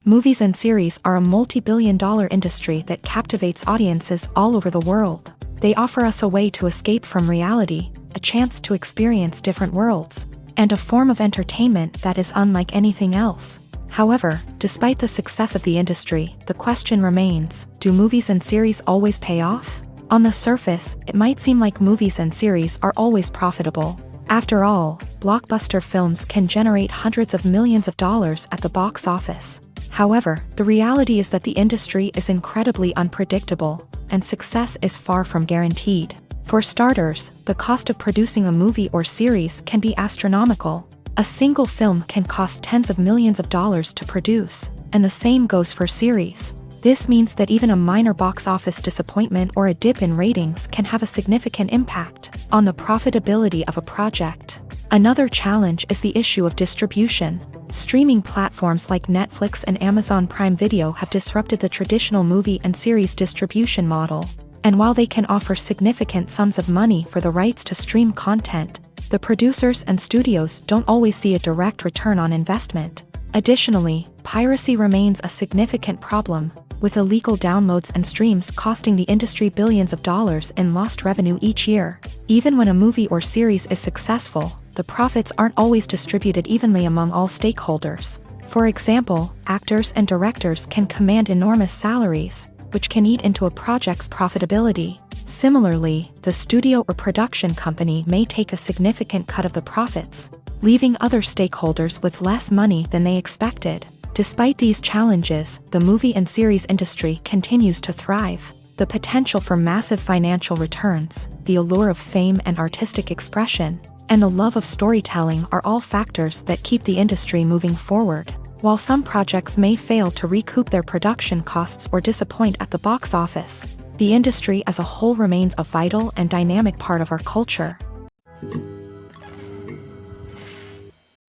Movies and series are a multi-billion-dollar industry that captivates audiences all over the world. They offer us a way to escape from reality, a chance to experience different worlds, and a form of entertainment that is unlike anything else. However, despite the success of the industry, the question remains, do movies and series always pay off? On the surface, it might seem like movies and series are always profitable. After all, blockbuster films can generate hundreds of millions of dollars at the box office. However, the reality is that the industry is incredibly unpredictable, and success is far from guaranteed. For starters, the cost of producing a movie or series can be astronomical. A single film can cost tens of millions of dollars to produce, and the same goes for series. This means that even a minor box office disappointment or a dip in ratings can have a significant impact on the profitability of a project. Another challenge is the issue of distribution. Streaming platforms like Netflix and Amazon Prime Video have disrupted the traditional movie and series distribution model. And while they can offer significant sums of money for the rights to stream content, the producers and studios don't always see a direct return on investment. Additionally, piracy remains a significant problem, with illegal downloads and streams costing the industry billions of dollars in lost revenue each year. Even when a movie or series is successful, the profits aren't always distributed evenly among all stakeholders. For example, actors and directors can command enormous salaries, which can eat into a project's profitability. Similarly, the studio or production company may take a significant cut of the profits, leaving other stakeholders with less money than they expected. Despite these challenges, the movie and series industry continues to thrive. The potential for massive financial returns, the allure of fame and artistic expression, and the love of storytelling are all factors that keep the industry moving forward. While some projects may fail to recoup their production costs or disappoint at the box office, the industry as a whole remains a vital and dynamic part of our culture.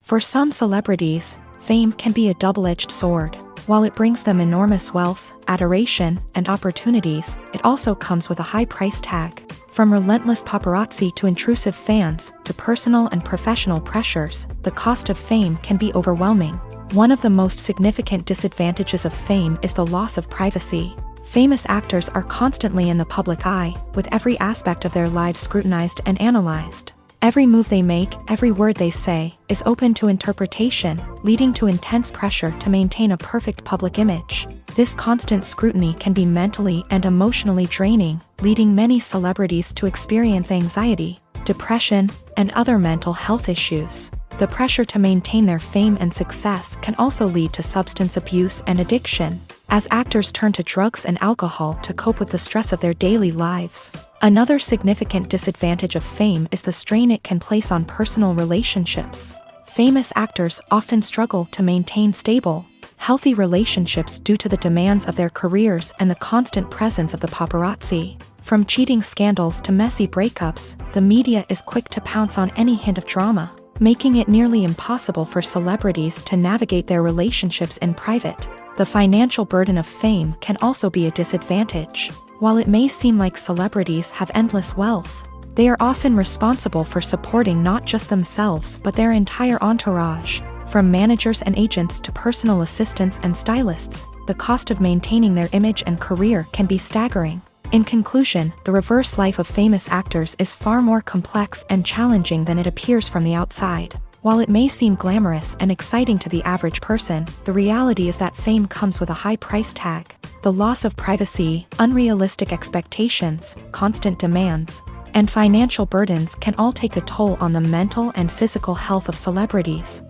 For some celebrities, fame can be a double-edged sword. While it brings them enormous wealth, adoration, and opportunities, it also comes with a high price tag. From relentless paparazzi to intrusive fans, to personal and professional pressures, the cost of fame can be overwhelming. One of the most significant disadvantages of fame is the loss of privacy. Famous actors are constantly in the public eye, with every aspect of their lives scrutinized and analyzed. Every move they make, every word they say, is open to interpretation, leading to intense pressure to maintain a perfect public image. This constant scrutiny can be mentally and emotionally draining, leading many celebrities to experience anxiety, depression, and other mental health issues. The pressure to maintain their fame and success can also lead to substance abuse and addiction, as actors turn to drugs and alcohol to cope with the stress of their daily lives. Another significant disadvantage of fame is the strain it can place on personal relationships. Famous actors often struggle to maintain stable, healthy relationships due to the demands of their careers and the constant presence of the paparazzi. From cheating scandals to messy breakups, the media is quick to pounce on any hint of drama, making it nearly impossible for celebrities to navigate their relationships in private. The financial burden of fame can also be a disadvantage. While it may seem like celebrities have endless wealth, they are often responsible for supporting not just themselves but their entire entourage. From managers and agents to personal assistants and stylists, the cost of maintaining their image and career can be staggering. In conclusion, the reverse life of famous actors is far more complex and challenging than it appears from the outside. While it may seem glamorous and exciting to the average person, the reality is that fame comes with a high price tag. The loss of privacy, unrealistic expectations, constant demands, and financial burdens can all take a toll on the mental and physical health of celebrities.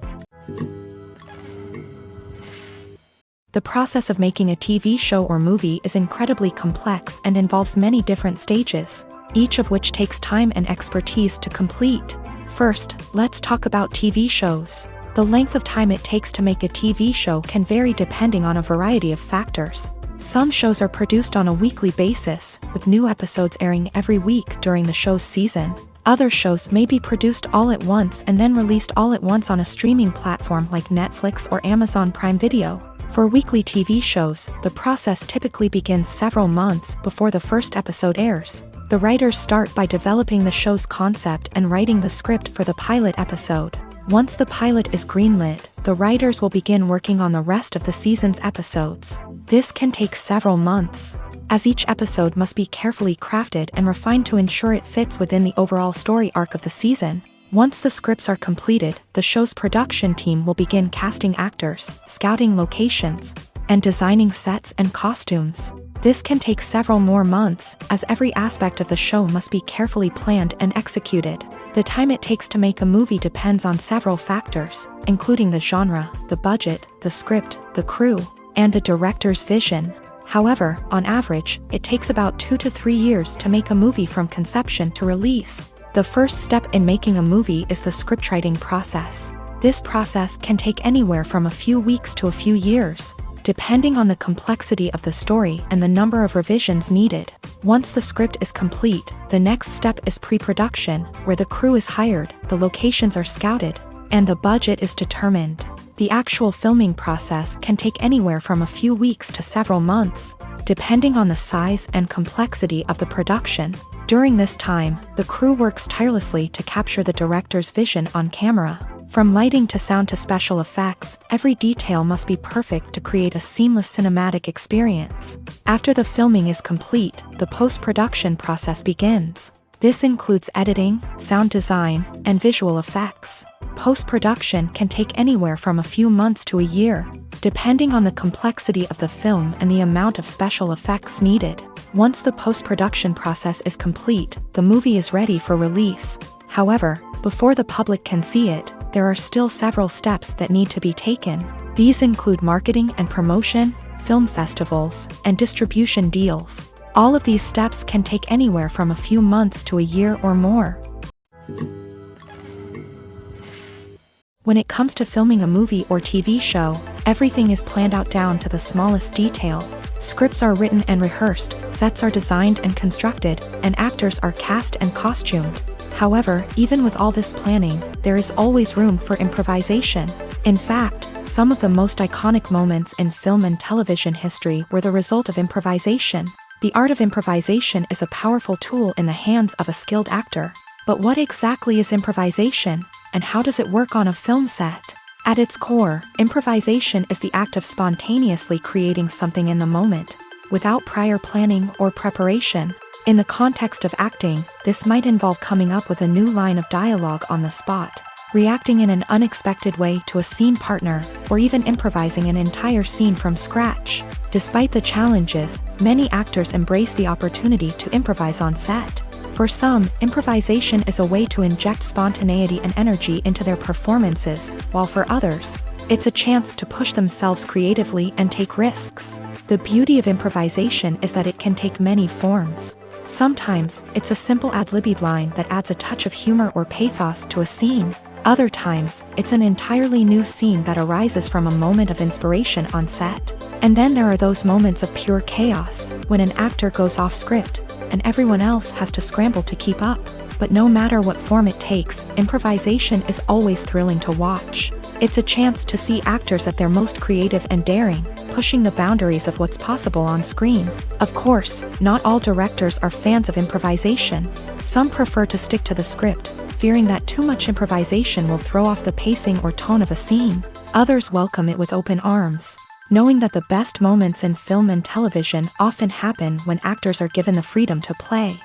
The process of making a TV show or movie is incredibly complex and involves many different stages, each of which takes time and expertise to complete. First, let's talk about TV shows. The length of time it takes to make a TV show can vary depending on a variety of factors. Some shows are produced on a weekly basis, with new episodes airing every week during the show's season. Other shows may be produced all at once and then released all at once on a streaming platform like Netflix or Amazon Prime Video. For weekly TV shows, the process typically begins several months before the first episode airs. The writers start by developing the show's concept and writing the script for the pilot episode. Once the pilot is greenlit, the writers will begin working on the rest of the season's episodes. This can take several months, as each episode must be carefully crafted and refined to ensure it fits within the overall story arc of the season. Once the scripts are completed, the show's production team will begin casting actors, scouting locations, and designing sets and costumes. This can take several more months, as every aspect of the show must be carefully planned and executed. The time it takes to make a movie depends on several factors, including the genre, the budget, the script, the crew, and the director's vision. However, on average, it takes about 2 to 3 years to make a movie from conception to release. The first step in making a movie is the scriptwriting process. This process can take anywhere from a few weeks to a few years, depending on the complexity of the story and the number of revisions needed. Once the script is complete, the next step is pre-production, where the crew is hired, the locations are scouted, and the budget is determined. The actual filming process can take anywhere from a few weeks to several months, depending on the size and complexity of the production. During this time, the crew works tirelessly to capture the director's vision on camera. From lighting to sound to special effects, every detail must be perfect to create a seamless cinematic experience. After the filming is complete, the post-production process begins. This includes editing, sound design, and visual effects. Post-production can take anywhere from a few months to a year, depending on the complexity of the film and the amount of special effects needed. Once the post-production process is complete, the movie is ready for release. However, before the public can see it, there are still several steps that need to be taken. These include marketing and promotion, film festivals, and distribution deals. All of these steps can take anywhere from a few months to a year or more. When it comes to filming a movie or TV show, everything is planned out down to the smallest detail. Scripts are written and rehearsed, sets are designed and constructed, and actors are cast and costumed. However, even with all this planning, there is always room for improvisation. In fact, some of the most iconic moments in film and television history were the result of improvisation. The art of improvisation is a powerful tool in the hands of a skilled actor. But what exactly is improvisation, and how does it work on a film set? At its core, improvisation is the act of spontaneously creating something in the moment, without prior planning or preparation. In the context of acting, this might involve coming up with a new line of dialogue on the spot, reacting in an unexpected way to a scene partner, or even improvising an entire scene from scratch. Despite the challenges, many actors embrace the opportunity to improvise on set. For some, improvisation is a way to inject spontaneity and energy into their performances, while for others, it's a chance to push themselves creatively and take risks. The beauty of improvisation is that it can take many forms. Sometimes, it's a simple ad-libbed line that adds a touch of humor or pathos to a scene. Other times, it's an entirely new scene that arises from a moment of inspiration on set. And then there are those moments of pure chaos, when an actor goes off script, and everyone else has to scramble to keep up. But no matter what form it takes, improvisation is always thrilling to watch. It's a chance to see actors at their most creative and daring, pushing the boundaries of what's possible on screen. Of course, not all directors are fans of improvisation. Some prefer to stick to the script, fearing that too much improvisation will throw off the pacing or tone of a scene. Others welcome it with open arms, knowing that the best moments in film and television often happen when actors are given the freedom to play.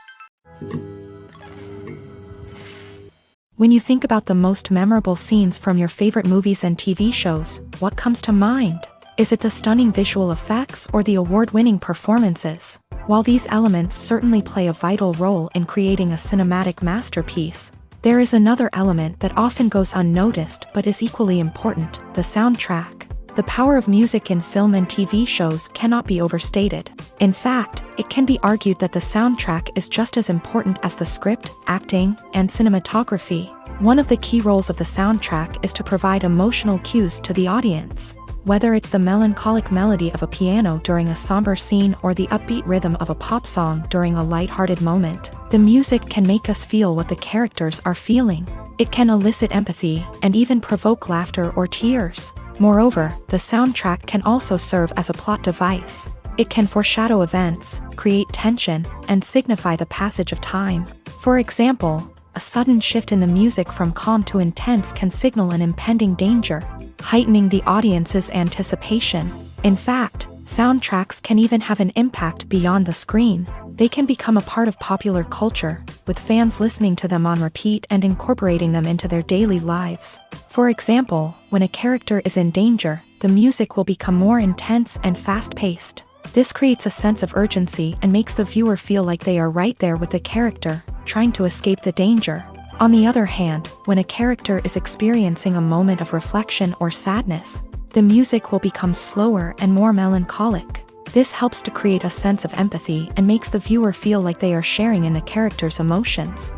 When you think about the most memorable scenes from your favorite movies and TV shows, what comes to mind? Is it the stunning visual effects or the award-winning performances? While these elements certainly play a vital role in creating a cinematic masterpiece, there is another element that often goes unnoticed but is equally important: the soundtrack. The power of music in film and TV shows cannot be overstated. In fact, it can be argued that the soundtrack is just as important as the script, acting, and cinematography. One of the key roles of the soundtrack is to provide emotional cues to the audience. Whether it's the melancholic melody of a piano during a somber scene or the upbeat rhythm of a pop song during a light-hearted moment, the music can make us feel what the characters are feeling. It can elicit empathy and even provoke laughter or tears. Moreover, the soundtrack can also serve as a plot device. It can foreshadow events, create tension, and signify the passage of time. For example, a sudden shift in the music from calm to intense can signal an impending danger, heightening the audience's anticipation. In fact, soundtracks can even have an impact beyond the screen. They can become a part of popular culture, with fans listening to them on repeat and incorporating them into their daily lives. For example, when a character is in danger, the music will become more intense and fast-paced. This creates a sense of urgency and makes the viewer feel like they are right there with the character, trying to escape the danger. On the other hand, when a character is experiencing a moment of reflection or sadness, the music will become slower and more melancholic. This helps to create a sense of empathy and makes the viewer feel like they are sharing in the character's emotions.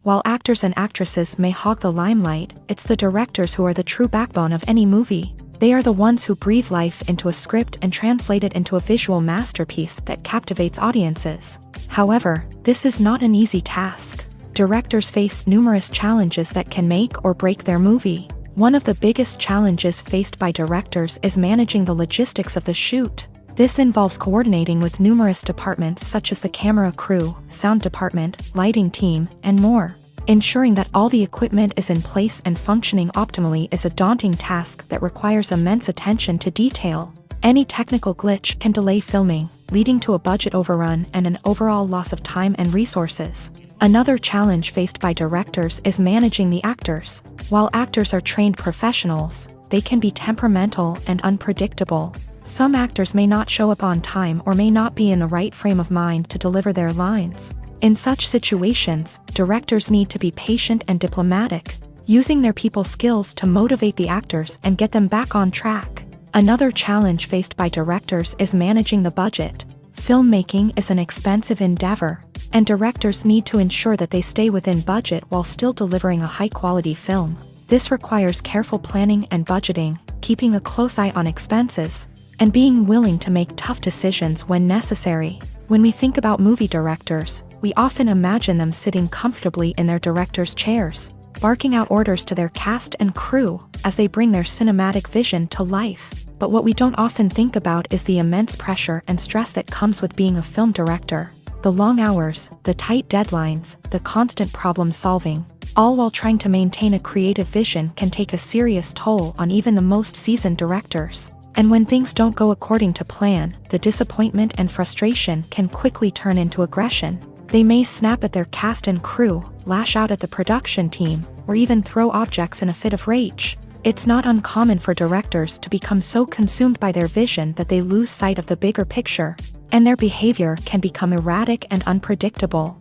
While actors and actresses may hog the limelight, it's the directors who are the true backbone of any movie. They are the ones who breathe life into a script and translate it into a visual masterpiece that captivates audiences. However, this is not an easy task. Directors face numerous challenges that can make or break their movie. One of the biggest challenges faced by directors is managing the logistics of the shoot. This involves coordinating with numerous departments such as the camera crew, sound department, lighting team, and more. Ensuring that all the equipment is in place and functioning optimally is a daunting task that requires immense attention to detail. Any technical glitch can delay filming, leading to a budget overrun and an overall loss of time and resources. Another challenge faced by directors is managing the actors. While actors are trained professionals, they can be temperamental and unpredictable. Some actors may not show up on time or may not be in the right frame of mind to deliver their lines. In such situations, directors need to be patient and diplomatic, using their people skills to motivate the actors and get them back on track. Another challenge faced by directors is managing the budget. Filmmaking is an expensive endeavor, and directors need to ensure that they stay within budget while still delivering a high-quality film. This requires careful planning and budgeting, keeping a close eye on expenses, and being willing to make tough decisions when necessary. When we think about movie directors, we often imagine them sitting comfortably in their director's chairs, barking out orders to their cast and crew as they bring their cinematic vision to life. But what we don't often think about is the immense pressure and stress that comes with being a film director. The long hours, the tight deadlines, the constant problem solving, all while trying to maintain a creative vision can take a serious toll on even the most seasoned directors. And when things don't go according to plan, the disappointment and frustration can quickly turn into aggression. They may snap at their cast and crew, lash out at the production team, or even throw objects in a fit of rage. It's not uncommon for directors to become so consumed by their vision that they lose sight of the bigger picture, and their behavior can become erratic and unpredictable.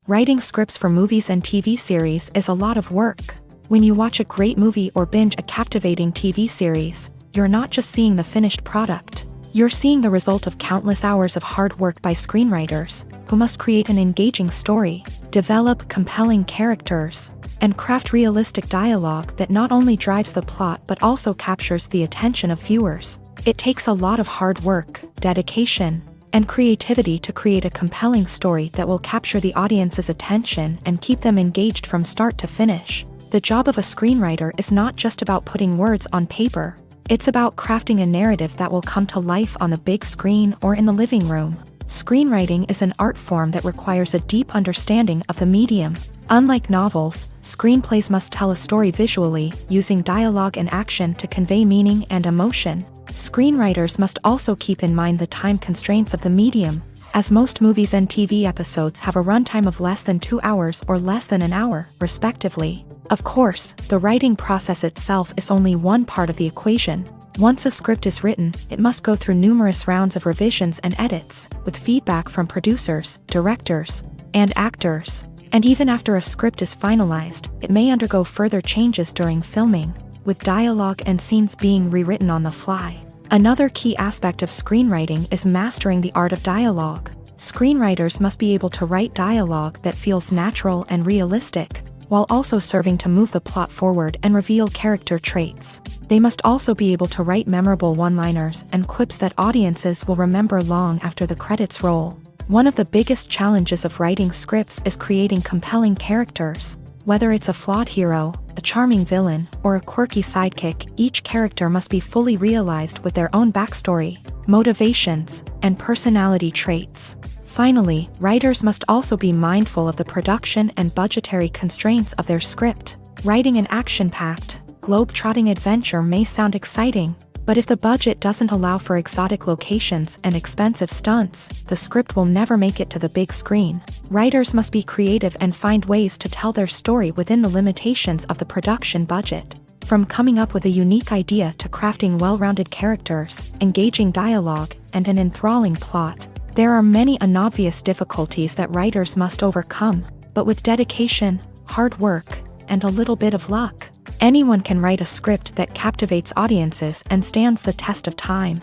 Writing scripts for movies and TV series is a lot of work. When you watch a great movie or binge a captivating TV series, you're not just seeing the finished product. You're seeing the result of countless hours of hard work by screenwriters, who must create an engaging story, develop compelling characters, and craft realistic dialogue that not only drives the plot but also captures the attention of viewers. It takes a lot of hard work, dedication, and creativity to create a compelling story that will capture the audience's attention and keep them engaged from start to finish. The job of a screenwriter is not just about putting words on paper. It's about crafting a narrative that will come to life on the big screen or in the living room. Screenwriting is an art form that requires a deep understanding of the medium. Unlike novels, screenplays must tell a story visually, using dialogue and action to convey meaning and emotion. Screenwriters must also keep in mind the time constraints of the medium, as most movies and TV episodes have a runtime of less than 2 hours or less than an hour, respectively. Of course, the writing process itself is only one part of the equation. Once a script is written, it must go through numerous rounds of revisions and edits, with feedback from producers, directors, and actors. And even after a script is finalized, it may undergo further changes during filming, with dialogue and scenes being rewritten on the fly. Another key aspect of screenwriting is mastering the art of dialogue. Screenwriters must be able to write dialogue that feels natural and realistic, while also serving to move the plot forward and reveal character traits. They must also be able to write memorable one-liners and quips that audiences will remember long after the credits roll. One of the biggest challenges of writing scripts is creating compelling characters. Whether it's a flawed hero, a charming villain, or a quirky sidekick, each character must be fully realized with their own backstory, motivations, and personality traits. Finally, writers must also be mindful of the production and budgetary constraints of their script. Writing an action-packed, globe-trotting adventure may sound exciting, but if the budget doesn't allow for exotic locations and expensive stunts, the script will never make it to the big screen. Writers must be creative and find ways to tell their story within the limitations of the production budget. From coming up with a unique idea to crafting well-rounded characters, engaging dialogue, and an enthralling plot, there are many unobvious difficulties that writers must overcome, but with dedication, hard work, and a little bit of luck, anyone can write a script that captivates audiences and stands the test of time.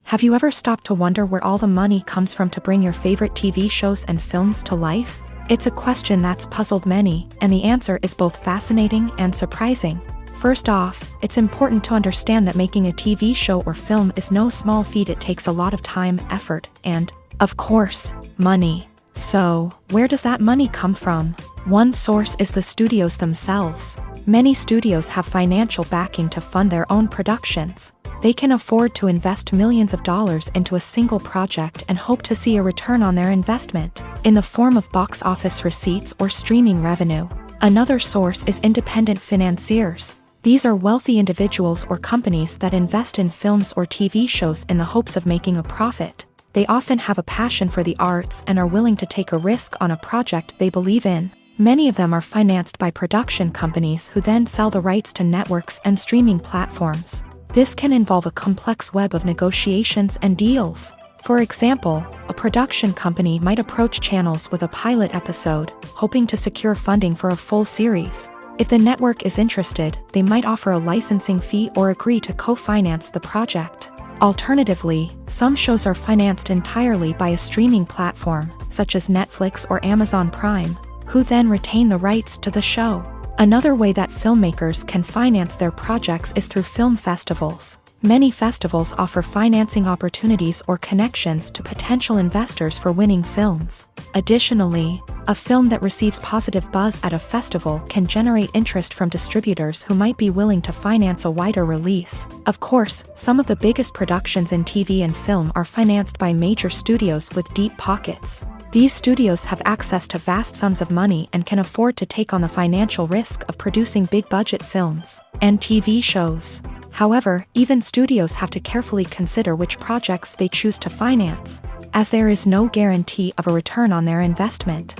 Have you ever stopped to wonder where all the money comes from to bring your favorite TV shows and films to life? It's a question that's puzzled many, and the answer is both fascinating and surprising. First off, it's important to understand that making a TV show or film is no small feat. It takes a lot of time, effort, and, of course, money. So, where does that money come from? One source is the studios themselves. Many studios have financial backing to fund their own productions. They can afford to invest millions of dollars into a single project and hope to see a return on their investment, in the form of box office receipts or streaming revenue. Another source is independent financiers. These are wealthy individuals or companies that invest in films or TV shows in the hopes of making a profit. They often have a passion for the arts and are willing to take a risk on a project they believe in. Many of them are financed by production companies who then sell the rights to networks and streaming platforms. This can involve a complex web of negotiations and deals. For example, a production company might approach channels with a pilot episode, hoping to secure funding for a full series. If the network is interested, they might offer a licensing fee or agree to co-finance the project. Alternatively, some shows are financed entirely by a streaming platform, such as Netflix or Amazon Prime, who then retain the rights to the show. Another way that filmmakers can finance their projects is through film festivals. Many festivals offer financing opportunities or connections to potential investors for winning films. Additionally, a film that receives positive buzz at a festival can generate interest from distributors who might be willing to finance a wider release. Of course, some of the biggest productions in TV and film are financed by major studios with deep pockets. These studios have access to vast sums of money and can afford to take on the financial risk of producing big-budget films and TV shows. However, even studios have to carefully consider which projects they choose to finance, as there is no guarantee of a return on their investment.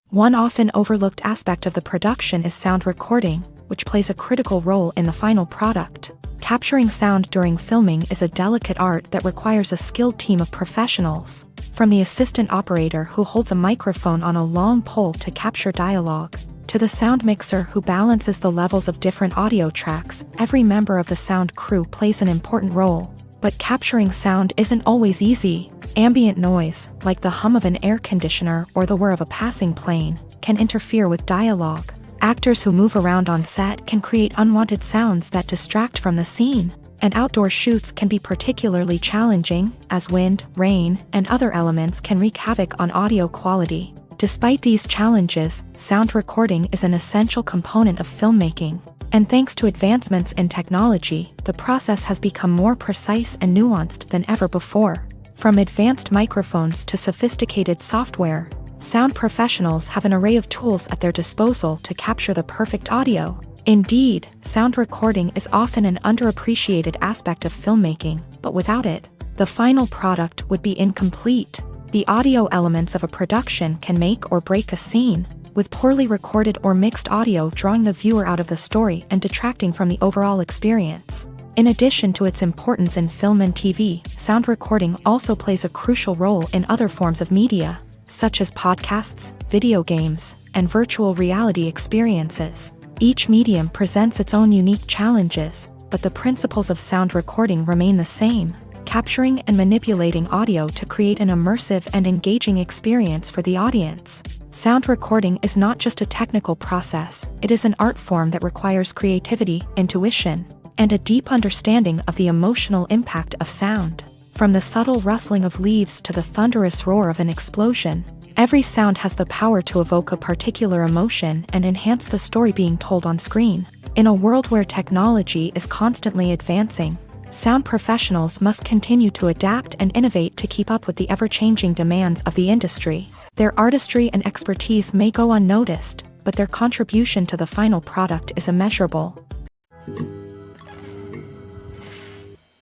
One often overlooked aspect of the production is sound recording, which plays a critical role in the final product. Capturing sound during filming is a delicate art that requires a skilled team of professionals. From the assistant operator who holds a microphone on a long pole to capture dialogue, to the sound mixer who balances the levels of different audio tracks, every member of the sound crew plays an important role. But capturing sound isn't always easy. Ambient noise, like the hum of an air conditioner or the whir of a passing plane, can interfere with dialogue. Actors who move around on set can create unwanted sounds that distract from the scene, and outdoor shoots can be particularly challenging, as wind, rain, and other elements can wreak havoc on audio quality. Despite these challenges, sound recording is an essential component of filmmaking, and thanks to advancements in technology, the process has become more precise and nuanced than ever before. From advanced microphones to sophisticated software, sound professionals have an array of tools at their disposal to capture the perfect audio. Indeed, sound recording is often an underappreciated aspect of filmmaking, but without it, the final product would be incomplete. The audio elements of a production can make or break a scene, with poorly recorded or mixed audio drawing the viewer out of the story and detracting from the overall experience. In addition to its importance in film and TV, sound recording also plays a crucial role in other forms of media, such as podcasts, video games, and virtual reality experiences. Each medium presents its own unique challenges, but the principles of sound recording remain the same, capturing and manipulating audio to create an immersive and engaging experience for the audience. Sound recording is not just a technical process, it is an art form that requires creativity, intuition, and a deep understanding of the emotional impact of sound. From the subtle rustling of leaves to the thunderous roar of an explosion, every sound has the power to evoke a particular emotion and enhance the story being told on screen. In a world where technology is constantly advancing, sound professionals must continue to adapt and innovate to keep up with the ever-changing demands of the industry. Their artistry and expertise may go unnoticed, but their contribution to the final product is immeasurable.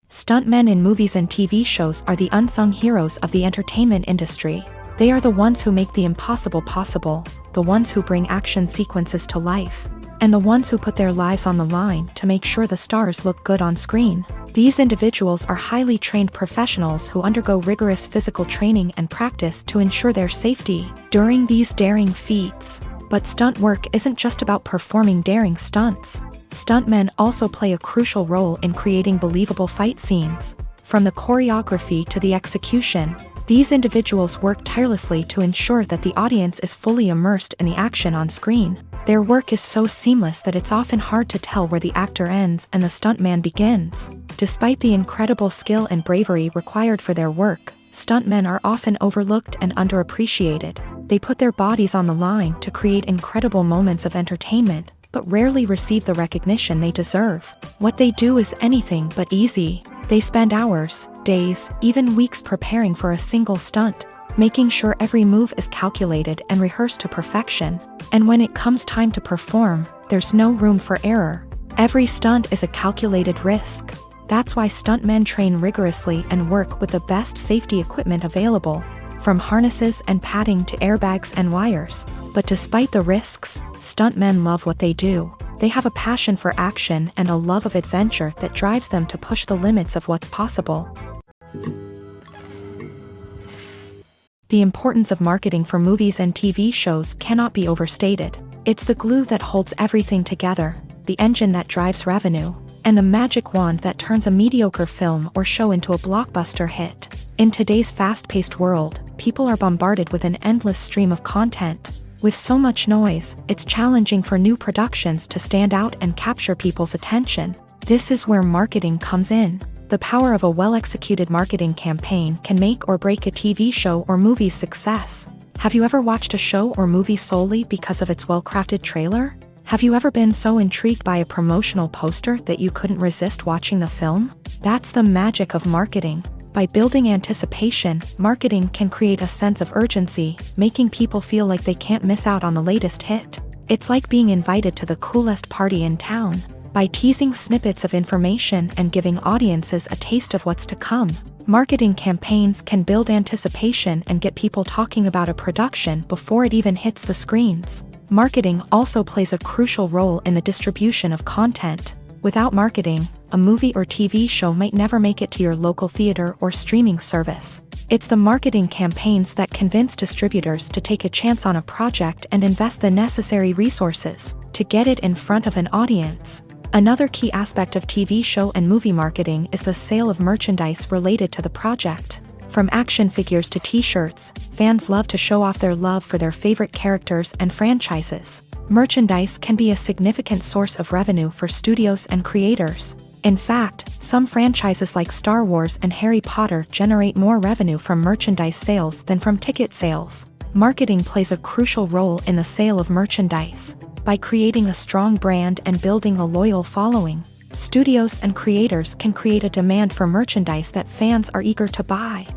Stuntmen in movies and TV shows are the unsung heroes of the entertainment industry. They are the ones who make the impossible possible, the ones who bring action sequences to life, and the ones who put their lives on the line to make sure the stars look good on screen. These individuals are highly trained professionals who undergo rigorous physical training and practice to ensure their safety during these daring feats. But stunt work isn't just about performing daring stunts. Stuntmen also play a crucial role in creating believable fight scenes. From the choreography to the execution, these individuals work tirelessly to ensure that the audience is fully immersed in the action on screen. Their work is so seamless that it's often hard to tell where the actor ends and the stuntman begins. Despite the incredible skill and bravery required for their work, stuntmen are often overlooked and underappreciated. They put their bodies on the line to create incredible moments of entertainment, but rarely receive the recognition they deserve. What they do is anything but easy. They spend hours, days, even weeks preparing for a single stunt, making sure every move is calculated and rehearsed to perfection. And when it comes time to perform, there's no room for error. Every stunt is a calculated risk. That's why stuntmen train rigorously and work with the best safety equipment available, from harnesses and padding to airbags and wires. But despite the risks, stuntmen love what they do. They have a passion for action and a love of adventure that drives them to push the limits of what's possible. The importance of marketing for movies and TV shows cannot be overstated. It's the glue that holds everything together, the engine that drives revenue, and the magic wand that turns a mediocre film or show into a blockbuster hit. In today's fast-paced world, people are bombarded with an endless stream of content. With so much noise, it's challenging for new productions to stand out and capture people's attention. This is where marketing comes in. The power of a well-executed marketing campaign can make or break a TV show or movie's success. Have you ever watched a show or movie solely because of its well-crafted trailer? Have you ever been so intrigued by a promotional poster that you couldn't resist watching the film? That's the magic of marketing. By building anticipation, marketing can create a sense of urgency, making people feel like they can't miss out on the latest hit. It's like being invited to the coolest party in town. By teasing snippets of information and giving audiences a taste of what's to come, marketing campaigns can build anticipation and get people talking about a production before it even hits the screens. Marketing also plays a crucial role in the distribution of content. Without marketing, a movie or TV show might never make it to your local theater or streaming service. It's the marketing campaigns that convince distributors to take a chance on a project and invest the necessary resources to get it in front of an audience. Another key aspect of TV show and movie marketing is the sale of merchandise related to the project. From action figures to t-shirts, fans love to show off their love for their favorite characters and franchises. Merchandise can be a significant source of revenue for studios and creators. In fact, some franchises like Star Wars and Harry Potter generate more revenue from merchandise sales than from ticket sales. Marketing plays a crucial role in the sale of merchandise. By creating a strong brand and building a loyal following, studios and creators can create a demand for merchandise that fans are eager to buy.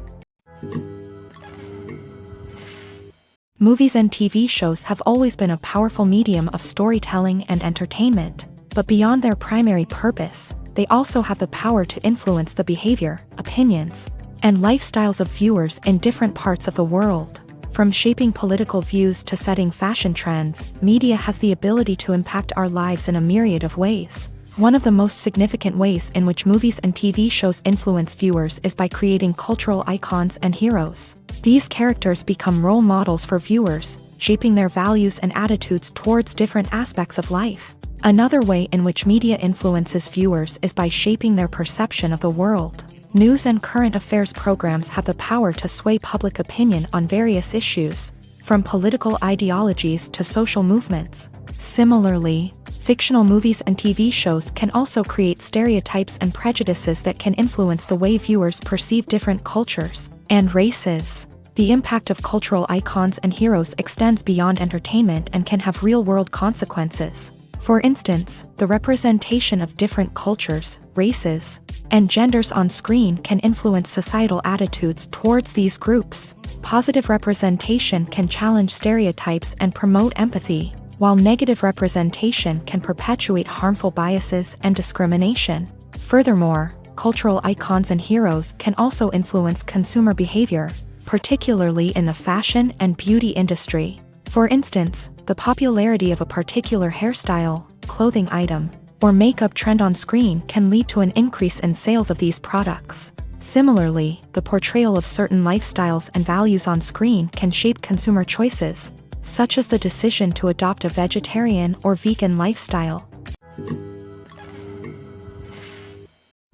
Movies and TV shows have always been a powerful medium of storytelling and entertainment, but beyond their primary purpose, they also have the power to influence the behavior, opinions, and lifestyles of viewers in different parts of the world. From shaping political views to setting fashion trends, media has the ability to impact our lives in a myriad of ways. One of the most significant ways in which movies and TV shows influence viewers is by creating cultural icons and heroes. These characters become role models for viewers, shaping their values and attitudes towards different aspects of life. Another way in which media influences viewers is by shaping their perception of the world. News and current affairs programs have the power to sway public opinion on various issues, from political ideologies to social movements. Similarly, fictional movies and TV shows can also create stereotypes and prejudices that can influence the way viewers perceive different cultures and races. The impact of cultural icons and heroes extends beyond entertainment and can have real-world consequences. For instance, the representation of different cultures, races, and genders on screen can influence societal attitudes towards these groups. Positive representation can challenge stereotypes and promote empathy, while negative representation can perpetuate harmful biases and discrimination. Furthermore, cultural icons and heroes can also influence consumer behavior, particularly in the fashion and beauty industry. For instance, the popularity of a particular hairstyle, clothing item, or makeup trend on screen can lead to an increase in sales of these products. Similarly, the portrayal of certain lifestyles and values on screen can shape consumer choices, such as the decision to adopt a vegetarian or vegan lifestyle.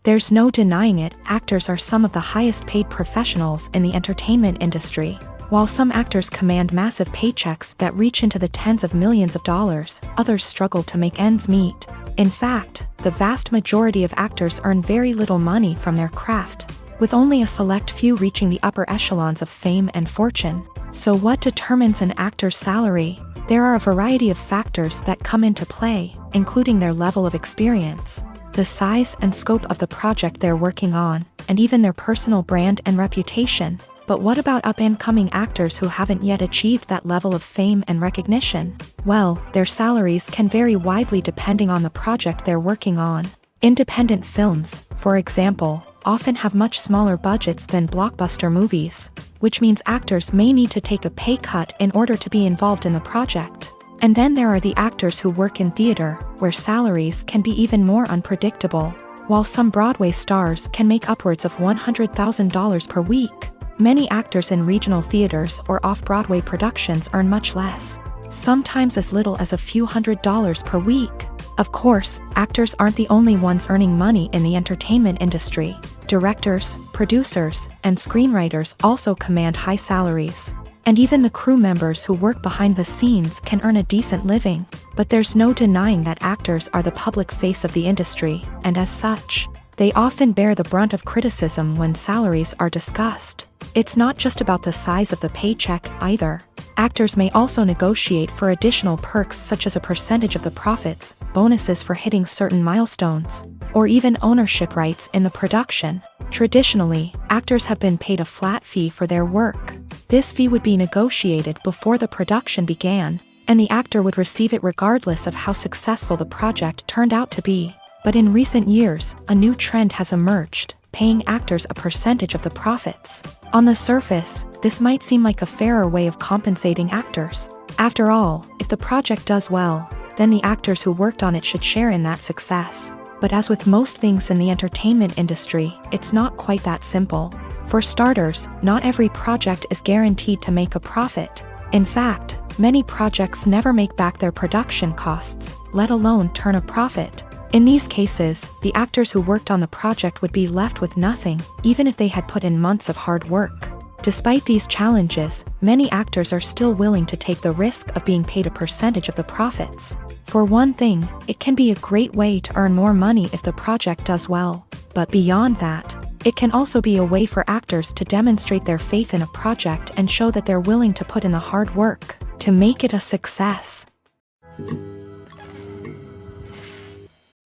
There's no denying it, actors are some of the highest paid professionals in the entertainment industry. While some actors command massive paychecks that reach into the tens of millions of dollars, others struggle to make ends meet. In fact, the vast majority of actors earn very little money from their craft, with only a select few reaching the upper echelons of fame and fortune. So what determines an actor's salary? There are a variety of factors that come into play, including their level of experience, the size and scope of the project they're working on, and even their personal brand and reputation. But what about up-and-coming actors who haven't yet achieved that level of fame and recognition? Well, their salaries can vary widely depending on the project they're working on. Independent films, for example, often have much smaller budgets than blockbuster movies, which means actors may need to take a pay cut in order to be involved in the project. And then there are the actors who work in theater, where salaries can be even more unpredictable. While some Broadway stars can make upwards of $100,000 per week, many actors in regional theaters or off-Broadway productions earn much less, sometimes as little as a few $100s per week. Of course, actors aren't the only ones earning money in the entertainment industry. Directors, producers, and screenwriters also command high salaries. And even the crew members who work behind the scenes can earn a decent living. But there's no denying that actors are the public face of the industry, and as such, they often bear the brunt of criticism when salaries are discussed. It's not just about the size of the paycheck, either. Actors may also negotiate for additional perks such as a percentage of the profits, bonuses for hitting certain milestones, or even ownership rights in the production. Traditionally, actors have been paid a flat fee for their work. This fee would be negotiated before the production began, and the actor would receive it regardless of how successful the project turned out to be. But in recent years, a new trend has emerged, paying actors a percentage of the profits. On the surface, this might seem like a fairer way of compensating actors. After all, if the project does well, then the actors who worked on it should share in that success. But as with most things in the entertainment industry, it's not quite that simple. For starters, not every project is guaranteed to make a profit. In fact, many projects never make back their production costs, let alone turn a profit. In these cases, the actors who worked on the project would be left with nothing, even if they had put in months of hard work. Despite these challenges, many actors are still willing to take the risk of being paid a percentage of the profits. For one thing, it can be a great way to earn more money if the project does well. But beyond that, it can also be a way for actors to demonstrate their faith in a project and show that they're willing to put in the hard work to make it a success.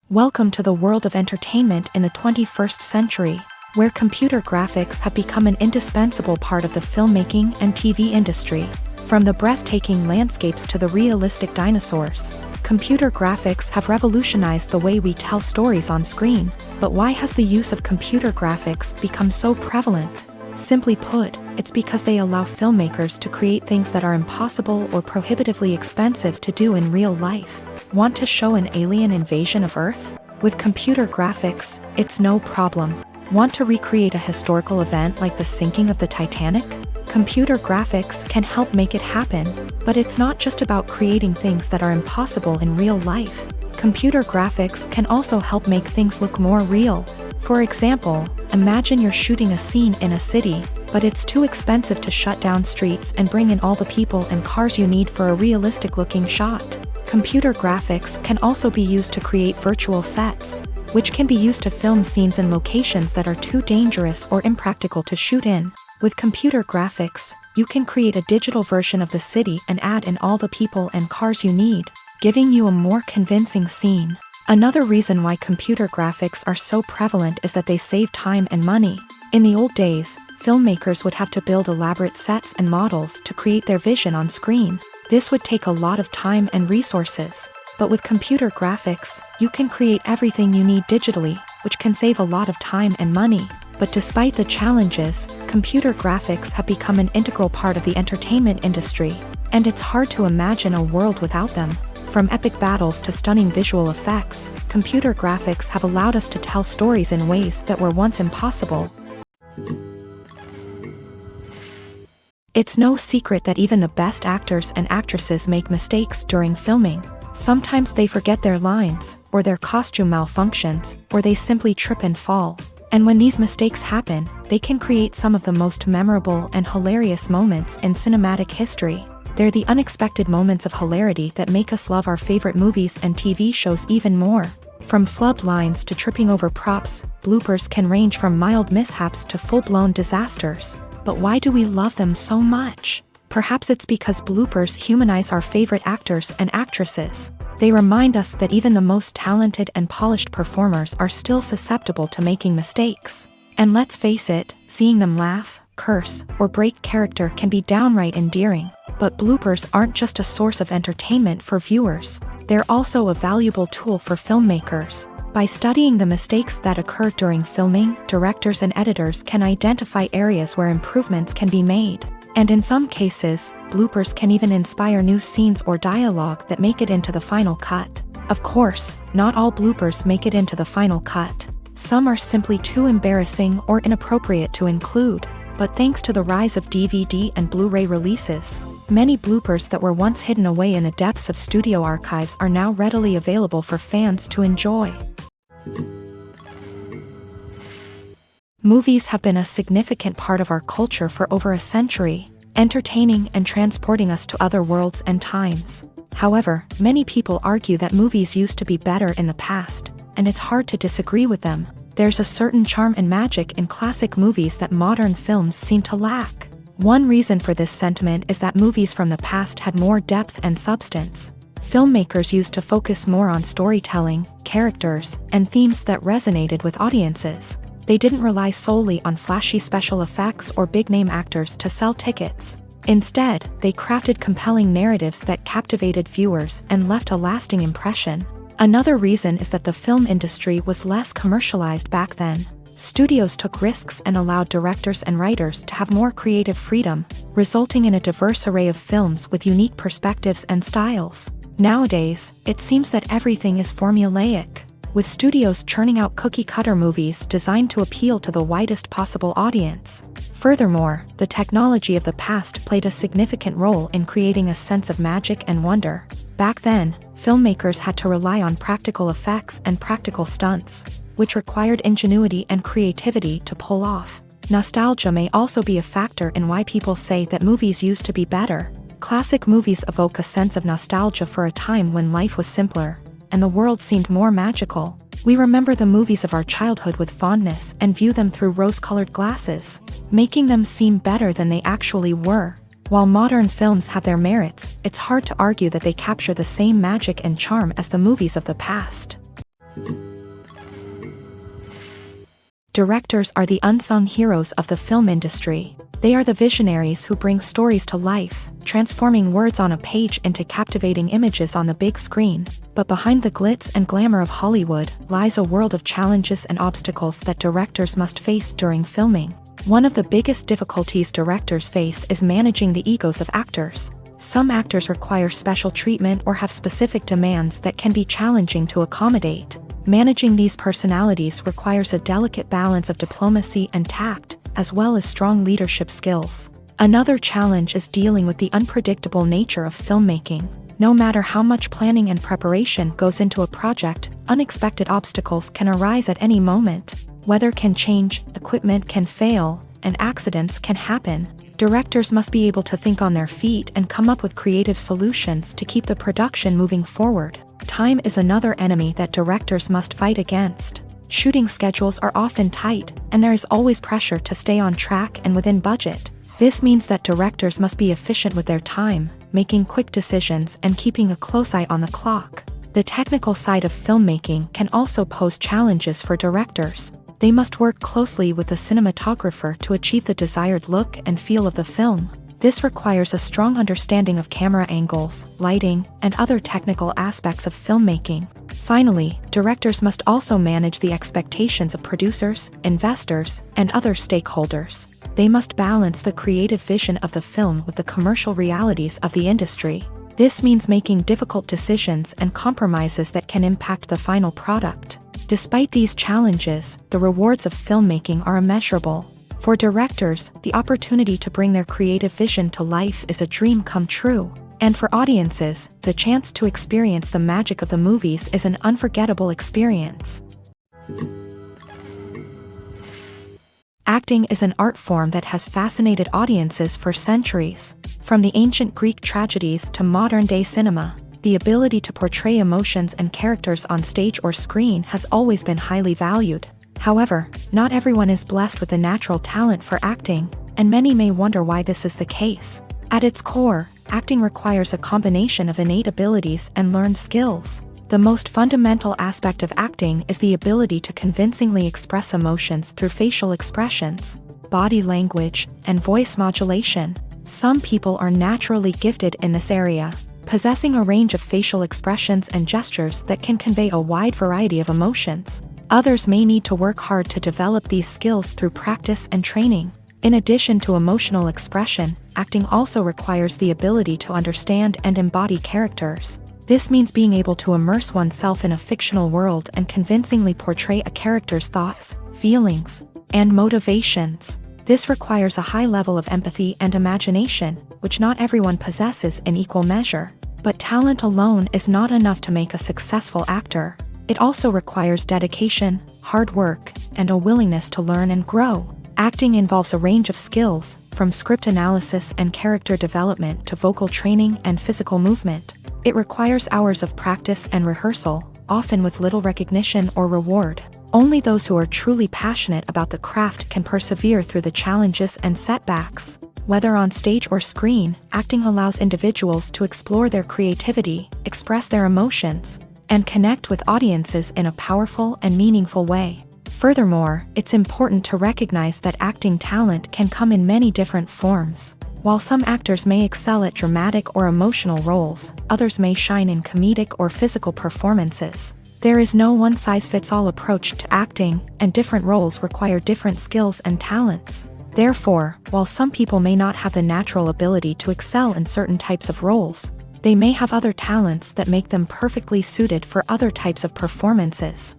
Welcome to the world of entertainment in the 21st century, where computer graphics have become an indispensable part of the filmmaking and TV industry. From the breathtaking landscapes to the realistic dinosaurs, computer graphics have revolutionized the way we tell stories on screen. But why has the use of computer graphics become so prevalent? Simply put, it's because they allow filmmakers to create things that are impossible or prohibitively expensive to do in real life. Want to show an alien invasion of Earth? With computer graphics, it's no problem. Want to recreate a historical event like the sinking of the Titanic? Computer graphics can help make it happen. But it's not just about creating things that are impossible in real life. Computer graphics can also help make things look more real. For example, imagine you're shooting a scene in a city, but it's too expensive to shut down streets and bring in all the people and cars you need for a realistic-looking shot. Computer graphics can also be used to create virtual sets, which can be used to film scenes in locations that are too dangerous or impractical to shoot in. With computer graphics, you can create a digital version of the city and add in all the people and cars you need, giving you a more convincing scene. Another reason why computer graphics are so prevalent is that they save time and money. In the old days, filmmakers would have to build elaborate sets and models to create their vision on screen. This would take a lot of time and resources. But with computer graphics, you can create everything you need digitally, which can save a lot of time and money. But despite the challenges, computer graphics have become an integral part of the entertainment industry, and it's hard to imagine a world without them. From epic battles to stunning visual effects, computer graphics have allowed us to tell stories in ways that were once impossible. It's no secret that even the best actors and actresses make mistakes during filming. Sometimes they forget their lines, or their costume malfunctions, or they simply trip and fall. And when these mistakes happen, they can create some of the most memorable and hilarious moments in cinematic history. They're the unexpected moments of hilarity that make us love our favorite movies and TV shows even more. From flubbed lines to tripping over props, bloopers can range from mild mishaps to full-blown disasters. But why do we love them so much? Perhaps it's because bloopers humanize our favorite actors and actresses. They remind us that even the most talented and polished performers are still susceptible to making mistakes. And let's face it, seeing them laugh, curse, or break character can be downright endearing. But bloopers aren't just a source of entertainment for viewers. They're also a valuable tool for filmmakers. By studying the mistakes that occur during filming, directors and editors can identify areas where improvements can be made. And in some cases, bloopers can even inspire new scenes or dialogue that make it into the final cut. Of course, not all bloopers make it into the final cut. Some are simply too embarrassing or inappropriate to include. But thanks to the rise of DVD and Blu-ray releases, many bloopers that were once hidden away in the depths of studio archives are now readily available for fans to enjoy. Movies have been a significant part of our culture for over a century, entertaining and transporting us to other worlds and times. However, many people argue that movies used to be better in the past, and it's hard to disagree with them. There's a certain charm and magic in classic movies that modern films seem to lack. One reason for this sentiment is that movies from the past had more depth and substance. Filmmakers used to focus more on storytelling, characters, and themes that resonated with audiences. They didn't rely solely on flashy special effects or big-name actors to sell tickets. Instead, they crafted compelling narratives that captivated viewers and left a lasting impression. Another reason is that the film industry was less commercialized back then. Studios took risks and allowed directors and writers to have more creative freedom, resulting in a diverse array of films with unique perspectives and styles. Nowadays, it seems that everything is formulaic, with studios churning out cookie-cutter movies designed to appeal to the widest possible audience. Furthermore, the technology of the past played a significant role in creating a sense of magic and wonder. Back then, filmmakers had to rely on practical effects and practical stunts, which required ingenuity and creativity to pull off. Nostalgia may also be a factor in why people say that movies used to be better. Classic movies evoke a sense of nostalgia for a time when life was simpler, and the world seemed more magical. We remember the movies of our childhood with fondness and view them through rose-colored glasses, making them seem better than they actually were. While modern films have their merits, it's hard to argue that they capture the same magic and charm as the movies of the past. Directors are the unsung heroes of the film industry. They are the visionaries who bring stories to life, transforming words on a page into captivating images on the big screen. But behind the glitz and glamour of Hollywood lies a world of challenges and obstacles that directors must face during filming. One of the biggest difficulties directors face is managing the egos of actors. Some actors require special treatment or have specific demands that can be challenging to accommodate. Managing these personalities requires a delicate balance of diplomacy and tact, as well as strong leadership skills. Another challenge is dealing with the unpredictable nature of filmmaking. No matter how much planning and preparation goes into a project, unexpected obstacles can arise at any moment. Weather can change, equipment can fail, and accidents can happen. Directors must be able to think on their feet and come up with creative solutions to keep the production moving forward. Time is another enemy that directors must fight against. Shooting schedules are often tight, and there is always pressure to stay on track and within budget. This means that directors must be efficient with their time, making quick decisions and keeping a close eye on the clock. The technical side of filmmaking can also pose challenges for directors. They must work closely with the cinematographer to achieve the desired look and feel of the film. This requires a strong understanding of camera angles, lighting, and other technical aspects of filmmaking. Finally, directors must also manage the expectations of producers, investors, and other stakeholders. They must balance the creative vision of the film with the commercial realities of the industry. This means making difficult decisions and compromises that can impact the final product. Despite these challenges, the rewards of filmmaking are immeasurable. For directors, the opportunity to bring their creative vision to life is a dream come true. And for audiences, the chance to experience the magic of the movies is an unforgettable experience. Acting is an art form that has fascinated audiences for centuries. From the ancient Greek tragedies to modern-day cinema, the ability to portray emotions and characters on stage or screen has always been highly valued. However, not everyone is blessed with the natural talent for acting, and many may wonder why this is the case. At its core, acting requires a combination of innate abilities and learned skills. The most fundamental aspect of acting is the ability to convincingly express emotions through facial expressions, body language, and voice modulation. Some people are naturally gifted in this area, possessing a range of facial expressions and gestures that can convey a wide variety of emotions. Others may need to work hard to develop these skills through practice and training. In addition to emotional expression, acting also requires the ability to understand and embody characters. This means being able to immerse oneself in a fictional world and convincingly portray a character's thoughts, feelings, and motivations. This requires a high level of empathy and imagination, which not everyone possesses in equal measure. But talent alone is not enough to make a successful actor. It also requires dedication, hard work, and a willingness to learn and grow. Acting involves a range of skills, from script analysis and character development to vocal training and physical movement. It requires hours of practice and rehearsal, often with little recognition or reward. Only those who are truly passionate about the craft can persevere through the challenges and setbacks. Whether on stage or screen, acting allows individuals to explore their creativity, express their emotions, and connect with audiences in a powerful and meaningful way. Furthermore, it's important to recognize that acting talent can come in many different forms. While some actors may excel at dramatic or emotional roles, others may shine in comedic or physical performances. There is no one-size-fits-all approach to acting, and different roles require different skills and talents. Therefore, while some people may not have the natural ability to excel in certain types of roles, they may have other talents that make them perfectly suited for other types of performances.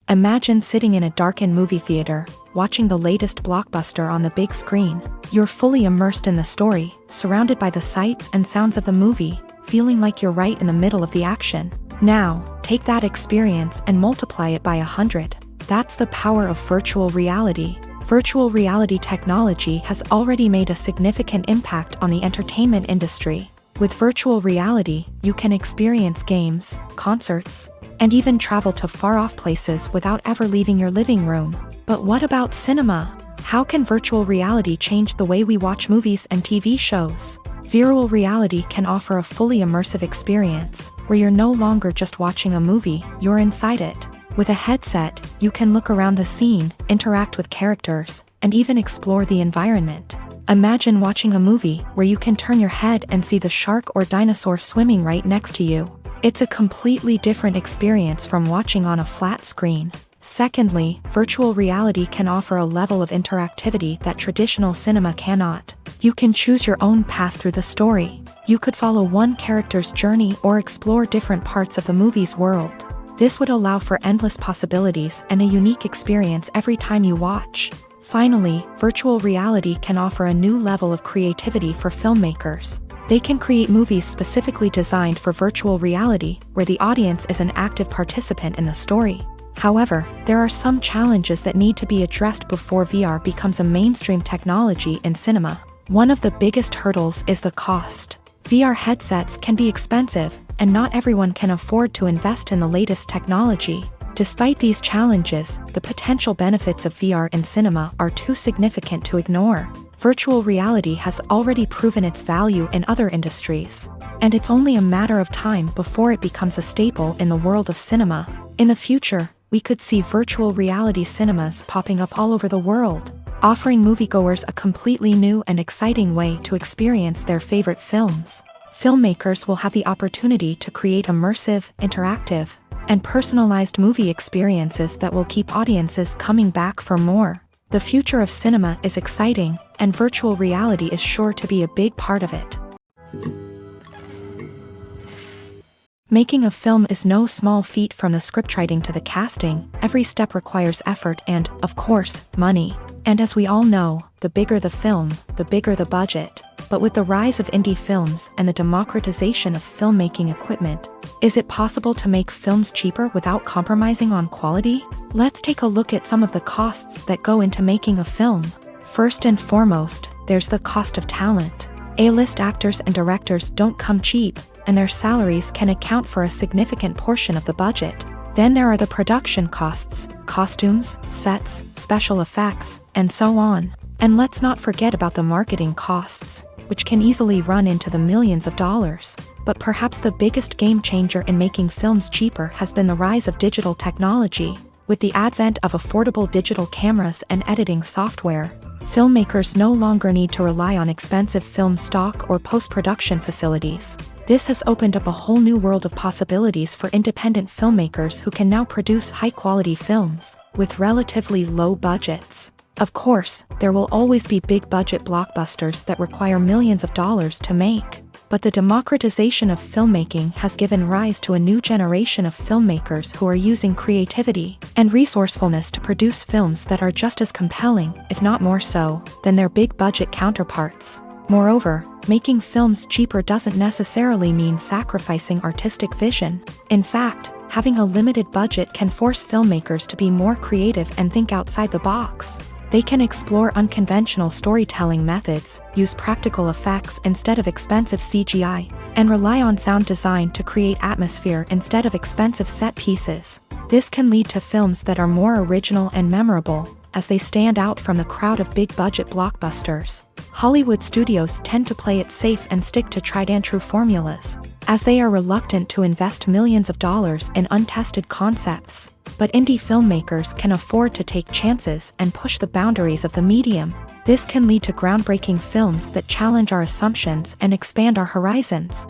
Imagine sitting in a darkened movie theater, watching the latest blockbuster on the big screen. You're fully immersed in the story, surrounded by the sights and sounds of the movie, feeling like you're right in the middle of the action. Now, take that experience and multiply it by 100. That's the power of virtual reality. Virtual reality technology has already made a significant impact on the entertainment industry. With virtual reality, you can experience games, concerts, and even travel to far-off places without ever leaving your living room. But what about cinema? How can virtual reality change the way we watch movies and TV shows? Virtual reality can offer a fully immersive experience, where you're no longer just watching a movie, you're inside it. With a headset, you can look around the scene, interact with characters, and even explore the environment. Imagine watching a movie where you can turn your head and see the shark or dinosaur swimming right next to you. It's a completely different experience from watching on a flat screen. Secondly, virtual reality can offer a level of interactivity that traditional cinema cannot. You can choose your own path through the story. You could follow one character's journey or explore different parts of the movie's world. This would allow for endless possibilities and a unique experience every time you watch. Finally, virtual reality can offer a new level of creativity for filmmakers. They can create movies specifically designed for virtual reality, where the audience is an active participant in the story. However, there are some challenges that need to be addressed before VR becomes a mainstream technology in cinema. One of the biggest hurdles is the cost. VR headsets can be expensive, and not everyone can afford to invest in the latest technology. Despite these challenges, the potential benefits of VR in cinema are too significant to ignore. Virtual reality has already proven its value in other industries, and it's only a matter of time before it becomes a staple in the world of cinema. In the future, we could see virtual reality cinemas popping up all over the world, offering moviegoers a completely new and exciting way to experience their favorite films. Filmmakers will have the opportunity to create immersive, interactive, and personalized movie experiences that will keep audiences coming back for more. The future of cinema is exciting, and virtual reality is sure to be a big part of it. Making a film is no small feat. From the scriptwriting to the casting, every step requires effort and, of course, money. And as we all know, the bigger the film, the bigger the budget. But with the rise of indie films and the democratization of filmmaking equipment, is it possible to make films cheaper without compromising on quality? Let's take a look at some of the costs that go into making a film. First and foremost, there's the cost of talent. A-list actors and directors don't come cheap, and their salaries can account for a significant portion of the budget. Then there are the production costs, costumes, sets, special effects, and so on. And let's not forget about the marketing costs, which can easily run into the millions of dollars. But perhaps the biggest game changer in making films cheaper has been the rise of digital technology. With the advent of affordable digital cameras and editing software, filmmakers no longer need to rely on expensive film stock or post-production facilities. This has opened up a whole new world of possibilities for independent filmmakers who can now produce high-quality films with relatively low budgets. Of course, there will always be big-budget blockbusters that require millions of dollars to make. But the democratization of filmmaking has given rise to a new generation of filmmakers who are using creativity and resourcefulness to produce films that are just as compelling, if not more so, than their big-budget counterparts. Moreover, making films cheaper doesn't necessarily mean sacrificing artistic vision. In fact, having a limited budget can force filmmakers to be more creative and think outside the box. They can explore unconventional storytelling methods, use practical effects instead of expensive CGI, and rely on sound design to create atmosphere instead of expensive set pieces. This can lead to films that are more original and memorable, as they stand out from the crowd of big-budget blockbusters. Hollywood studios tend to play it safe and stick to tried-and-true formulas, as they are reluctant to invest millions of dollars in untested concepts. But indie filmmakers can afford to take chances and push the boundaries of the medium. This can lead to groundbreaking films that challenge our assumptions and expand our horizons.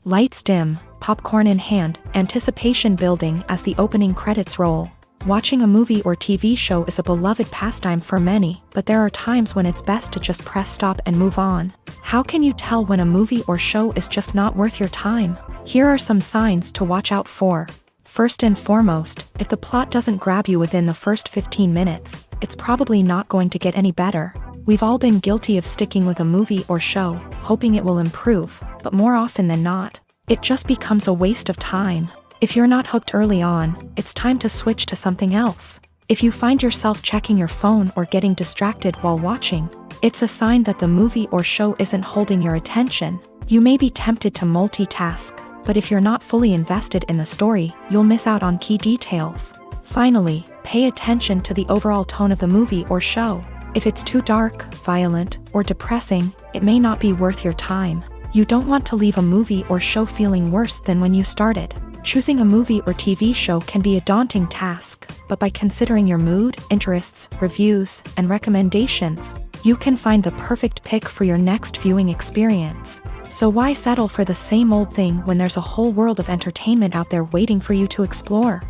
Lights dim, popcorn in hand, anticipation building as the opening credits roll. Watching a movie or TV show is a beloved pastime for many, but there are times when it's best to just press stop and move on. How can you tell when a movie or show is just not worth your time? Here are some signs to watch out for. First and foremost, if the plot doesn't grab you within the first 15 minutes, it's probably not going to get any better. We've all been guilty of sticking with a movie or show, hoping it will improve, but more often than not, it just becomes a waste of time. If you're not hooked early on, it's time to switch to something else. If you find yourself checking your phone or getting distracted while watching, it's a sign that the movie or show isn't holding your attention. You may be tempted to multitask, but if you're not fully invested in the story, you'll miss out on key details. Finally, pay attention to the overall tone of the movie or show. If it's too dark, violent, or depressing, it may not be worth your time. You don't want to leave a movie or show feeling worse than when you started. Choosing a movie or TV show can be a daunting task, but by considering your mood, interests, reviews, and recommendations, you can find the perfect pick for your next viewing experience. So why settle for the same old thing when there's a whole world of entertainment out there waiting for you to explore?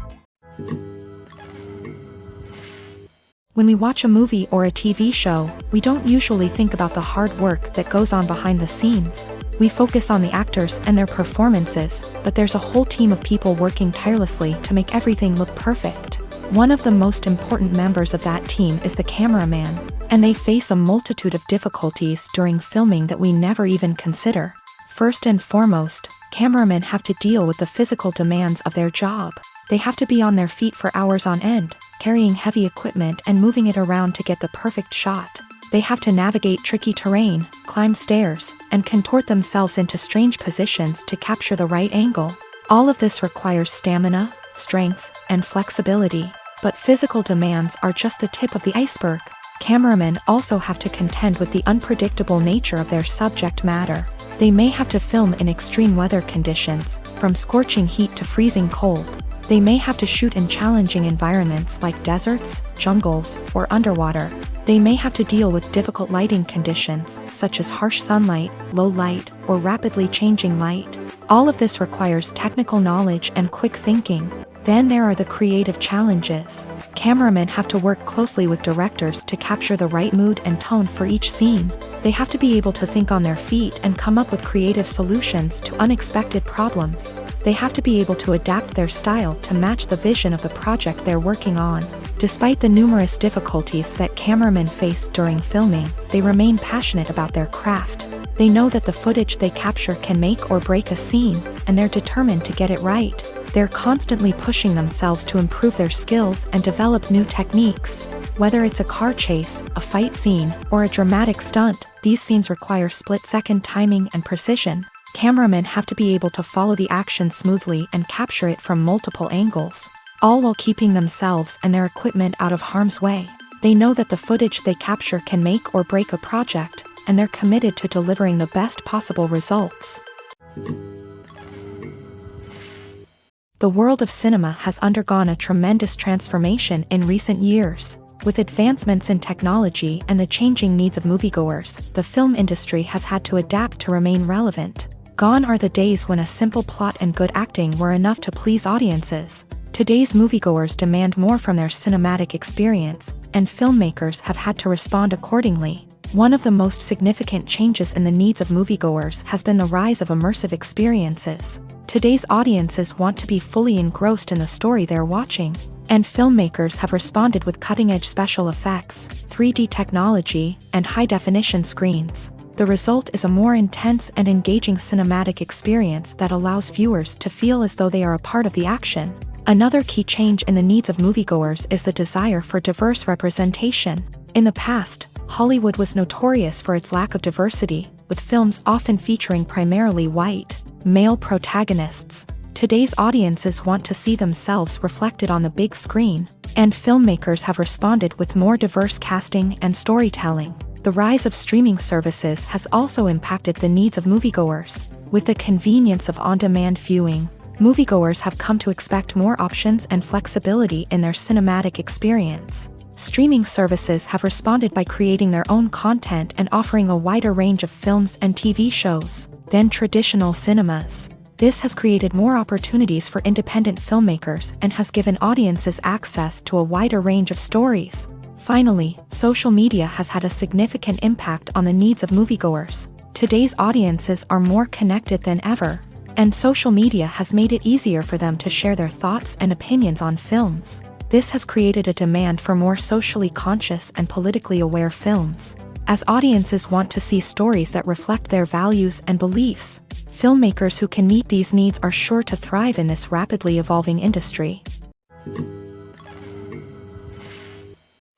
When we watch a movie or a TV show, we don't usually think about the hard work that goes on behind the scenes. We focus on the actors and their performances, but there's a whole team of people working tirelessly to make everything look perfect. One of the most important members of that team is the cameraman, and they face a multitude of difficulties during filming that we never even consider. First and foremost, cameramen have to deal with the physical demands of their job. They have to be on their feet for hours on end, carrying heavy equipment and moving it around to get the perfect shot. They have to navigate tricky terrain, climb stairs, and contort themselves into strange positions to capture the right angle. All of this requires stamina, strength, and flexibility. But physical demands are just the tip of the iceberg. Cameramen also have to contend with the unpredictable nature of their subject matter. They may have to film in extreme weather conditions, from scorching heat to freezing cold. They may have to shoot in challenging environments like deserts, jungles, or underwater. They may have to deal with difficult lighting conditions, such as harsh sunlight, low light, or rapidly changing light. All of this requires technical knowledge and quick thinking. Then there are the creative challenges. Cameramen have to work closely with directors to capture the right mood and tone for each scene. They have to be able to think on their feet and come up with creative solutions to unexpected problems. They have to be able to adapt their style to match the vision of the project they're working on. Despite the numerous difficulties that cameramen face during filming, they remain passionate about their craft. They know that the footage they capture can make or break a scene, and they're determined to get it right. They're constantly pushing themselves to improve their skills and develop new techniques. Whether it's a car chase, a fight scene, or a dramatic stunt, these scenes require split-second timing and precision. Cameramen have to be able to follow the action smoothly and capture it from multiple angles, all while keeping themselves and their equipment out of harm's way. They know that the footage they capture can make or break a project, and they're committed to delivering the best possible results. The world of cinema has undergone a tremendous transformation in recent years. With advancements in technology and the changing needs of moviegoers, the film industry has had to adapt to remain relevant. Gone are the days when a simple plot and good acting were enough to please audiences. Today's moviegoers demand more from their cinematic experience, and filmmakers have had to respond accordingly. One of the most significant changes in the needs of moviegoers has been the rise of immersive experiences. Today's audiences want to be fully engrossed in the story they're watching, and filmmakers have responded with cutting-edge special effects, 3D technology, and high-definition screens. The result is a more intense and engaging cinematic experience that allows viewers to feel as though they are a part of the action. Another key change in the needs of moviegoers is the desire for diverse representation. In the past, Hollywood was notorious for its lack of diversity, with films often featuring primarily white, male protagonists. Today's audiences want to see themselves reflected on the big screen, and filmmakers have responded with more diverse casting and storytelling. The rise of streaming services has also impacted the needs of moviegoers. With the convenience of on-demand viewing, moviegoers have come to expect more options and flexibility in their cinematic experience. Streaming services have responded by creating their own content and offering a wider range of films and TV shows than traditional cinemas. This has created more opportunities for independent filmmakers and has given audiences access to a wider range of stories. Finally, social media has had a significant impact on the needs of moviegoers. Today's audiences are more connected than ever, and social media has made it easier for them to share their thoughts and opinions on films. This has created a demand for more socially conscious and politically aware films. As audiences want to see stories that reflect their values and beliefs, filmmakers who can meet these needs are sure to thrive in this rapidly evolving industry.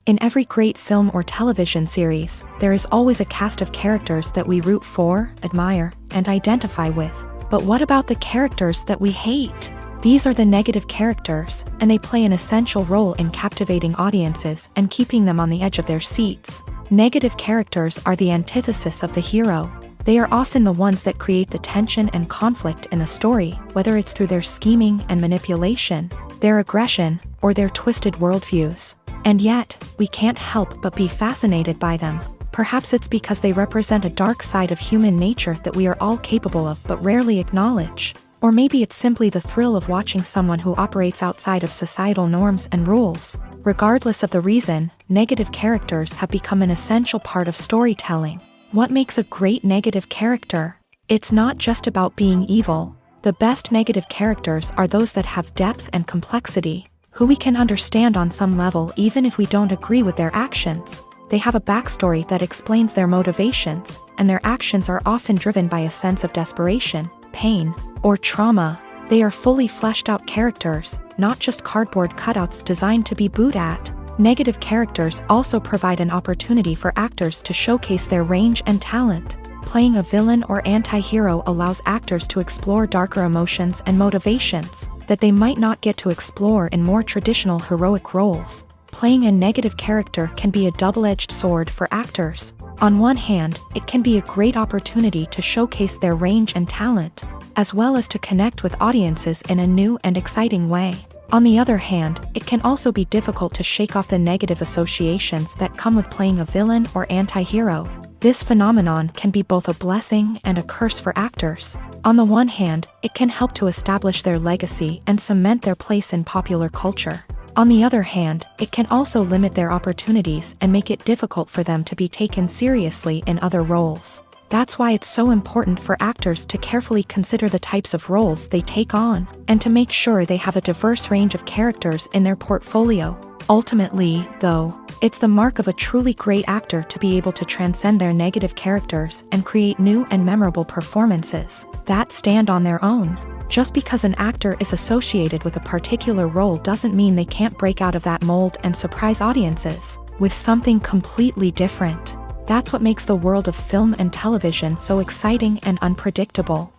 In every great film or television series, there is always a cast of characters that we root for, admire, and identify with. But what about the characters that we hate? These are the negative characters, and they play an essential role in captivating audiences and keeping them on the edge of their seats. Negative characters are the antithesis of the hero. They are often the ones that create the tension and conflict in the story, whether it's through their scheming and manipulation, their aggression, or their twisted worldviews. And yet, we can't help but be fascinated by them. Perhaps it's because they represent a dark side of human nature that we are all capable of but rarely acknowledge. Or maybe it's simply the thrill of watching someone who operates outside of societal norms and rules. Regardless of the reason, negative characters have become an essential part of storytelling. What makes a great negative character? It's not just about being evil. The best negative characters are those that have depth and complexity, who we can understand on some level even if we don't agree with their actions. They have a backstory that explains their motivations, and their actions are often driven by a sense of desperation, pain, or trauma. They are fully fleshed out characters, not just cardboard cutouts designed to be booed at. Negative characters also provide an opportunity for actors to showcase their range and talent. Playing a villain or anti-hero allows actors to explore darker emotions and motivations that they might not get to explore in more traditional heroic roles. Playing a negative character can be a double-edged sword for actors. On one hand, it can be a great opportunity to showcase their range and talent, as well as to connect with audiences in a new and exciting way. On the other hand, it can also be difficult to shake off the negative associations that come with playing a villain or anti-hero. This phenomenon can be both a blessing and a curse for actors. On the one hand, it can help to establish their legacy and cement their place in popular culture. On the other hand, it can also limit their opportunities and make it difficult for them to be taken seriously in other roles. That's why it's so important for actors to carefully consider the types of roles they take on, and to make sure they have a diverse range of characters in their portfolio. Ultimately, though, it's the mark of a truly great actor to be able to transcend their negative characters and create new and memorable performances that stand on their own. Just because an actor is associated with a particular role doesn't mean they can't break out of that mold and surprise audiences with something completely different. That's what makes the world of film and television so exciting and unpredictable.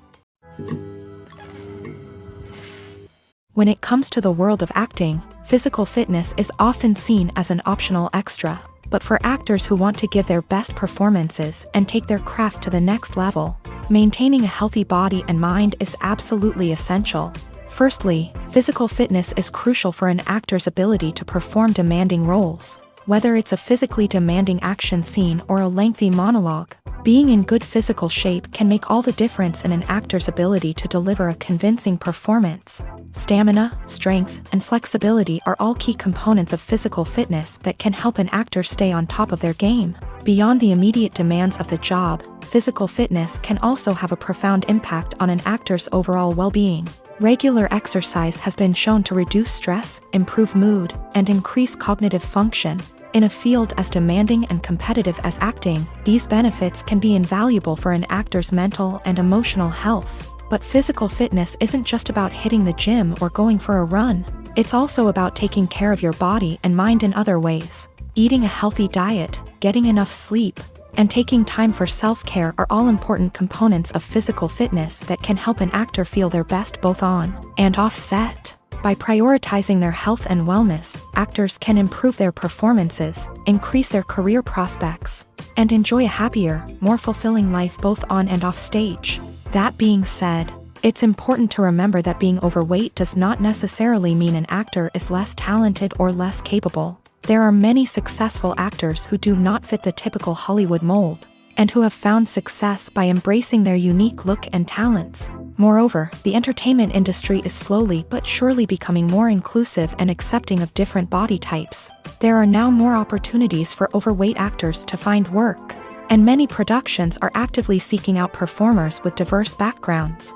When it comes to the world of acting, physical fitness is often seen as an optional extra. But for actors who want to give their best performances and take their craft to the next level, maintaining a healthy body and mind is absolutely essential. Firstly, physical fitness is crucial for an actor's ability to perform demanding roles. Whether it's a physically demanding action scene or a lengthy monologue, being in good physical shape can make all the difference in an actor's ability to deliver a convincing performance. Stamina, strength, and flexibility are all key components of physical fitness that can help an actor stay on top of their game. Beyond the immediate demands of the job, physical fitness can also have a profound impact on an actor's overall well-being. Regular exercise has been shown to reduce stress, improve mood, and increase cognitive function. In a field as demanding and competitive as acting, these benefits can be invaluable for an actor's mental and emotional health. But physical fitness isn't just about hitting the gym or going for a run. It's also about taking care of your body and mind in other ways. Eating a healthy diet, getting enough sleep, and taking time for self-care are all important components of physical fitness that can help an actor feel their best both on and off set. By prioritizing their health and wellness, actors can improve their performances, increase their career prospects, and enjoy a happier, more fulfilling life both on and off stage. That being said, it's important to remember that being overweight does not necessarily mean an actor is less talented or less capable. There are many successful actors who do not fit the typical Hollywood mold, and who have found success by embracing their unique look and talents. Moreover, the entertainment industry is slowly but surely becoming more inclusive and accepting of different body types. There are now more opportunities for overweight actors to find work, and many productions are actively seeking out performers with diverse backgrounds.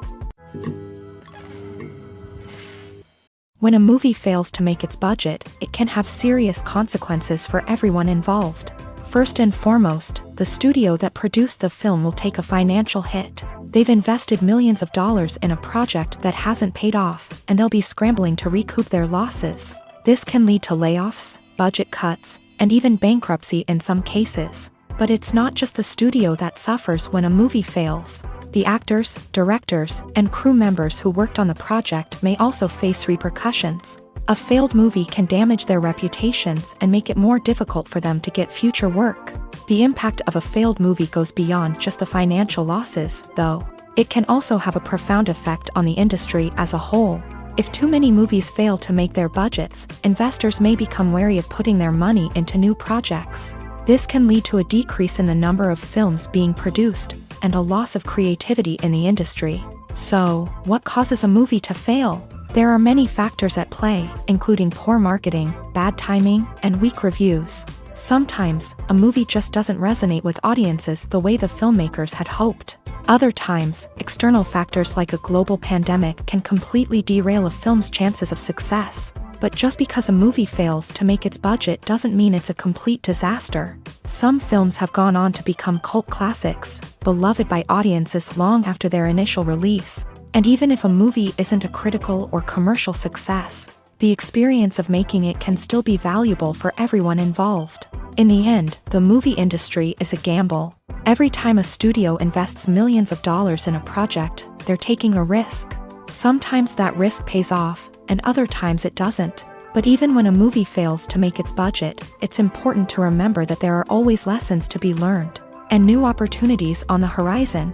When a movie fails to make its budget, it can have serious consequences for everyone involved. First and foremost, the studio that produced the film will take a financial hit. They've invested millions of dollars in a project that hasn't paid off, and they'll be scrambling to recoup their losses. This can lead to layoffs, budget cuts, and even bankruptcy in some cases. But it's not just the studio that suffers when a movie fails. The actors, directors, and crew members who worked on the project may also face repercussions. A failed movie can damage their reputations and make it more difficult for them to get future work. The impact of a failed movie goes beyond just the financial losses, though. It can also have a profound effect on the industry as a whole. If too many movies fail to make their budgets, investors may become wary of putting their money into new projects. This can lead to a decrease in the number of films being produced, and a loss of creativity in the industry. So, what causes a movie to fail? There are many factors at play, including poor marketing, bad timing, and weak reviews. Sometimes, a movie just doesn't resonate with audiences the way the filmmakers had hoped. Other times, external factors like a global pandemic can completely derail a film's chances of success. But just because a movie fails to make its budget doesn't mean it's a complete disaster. Some films have gone on to become cult classics, beloved by audiences long after their initial release. And even if a movie isn't a critical or commercial success, the experience of making it can still be valuable for everyone involved. In the end, the movie industry is a gamble. Every time a studio invests millions of dollars in a project, they're taking a risk. Sometimes that risk pays off, and other times it doesn't. But even when a movie fails to make its budget, it's important to remember that there are always lessons to be learned, and new opportunities on the horizon.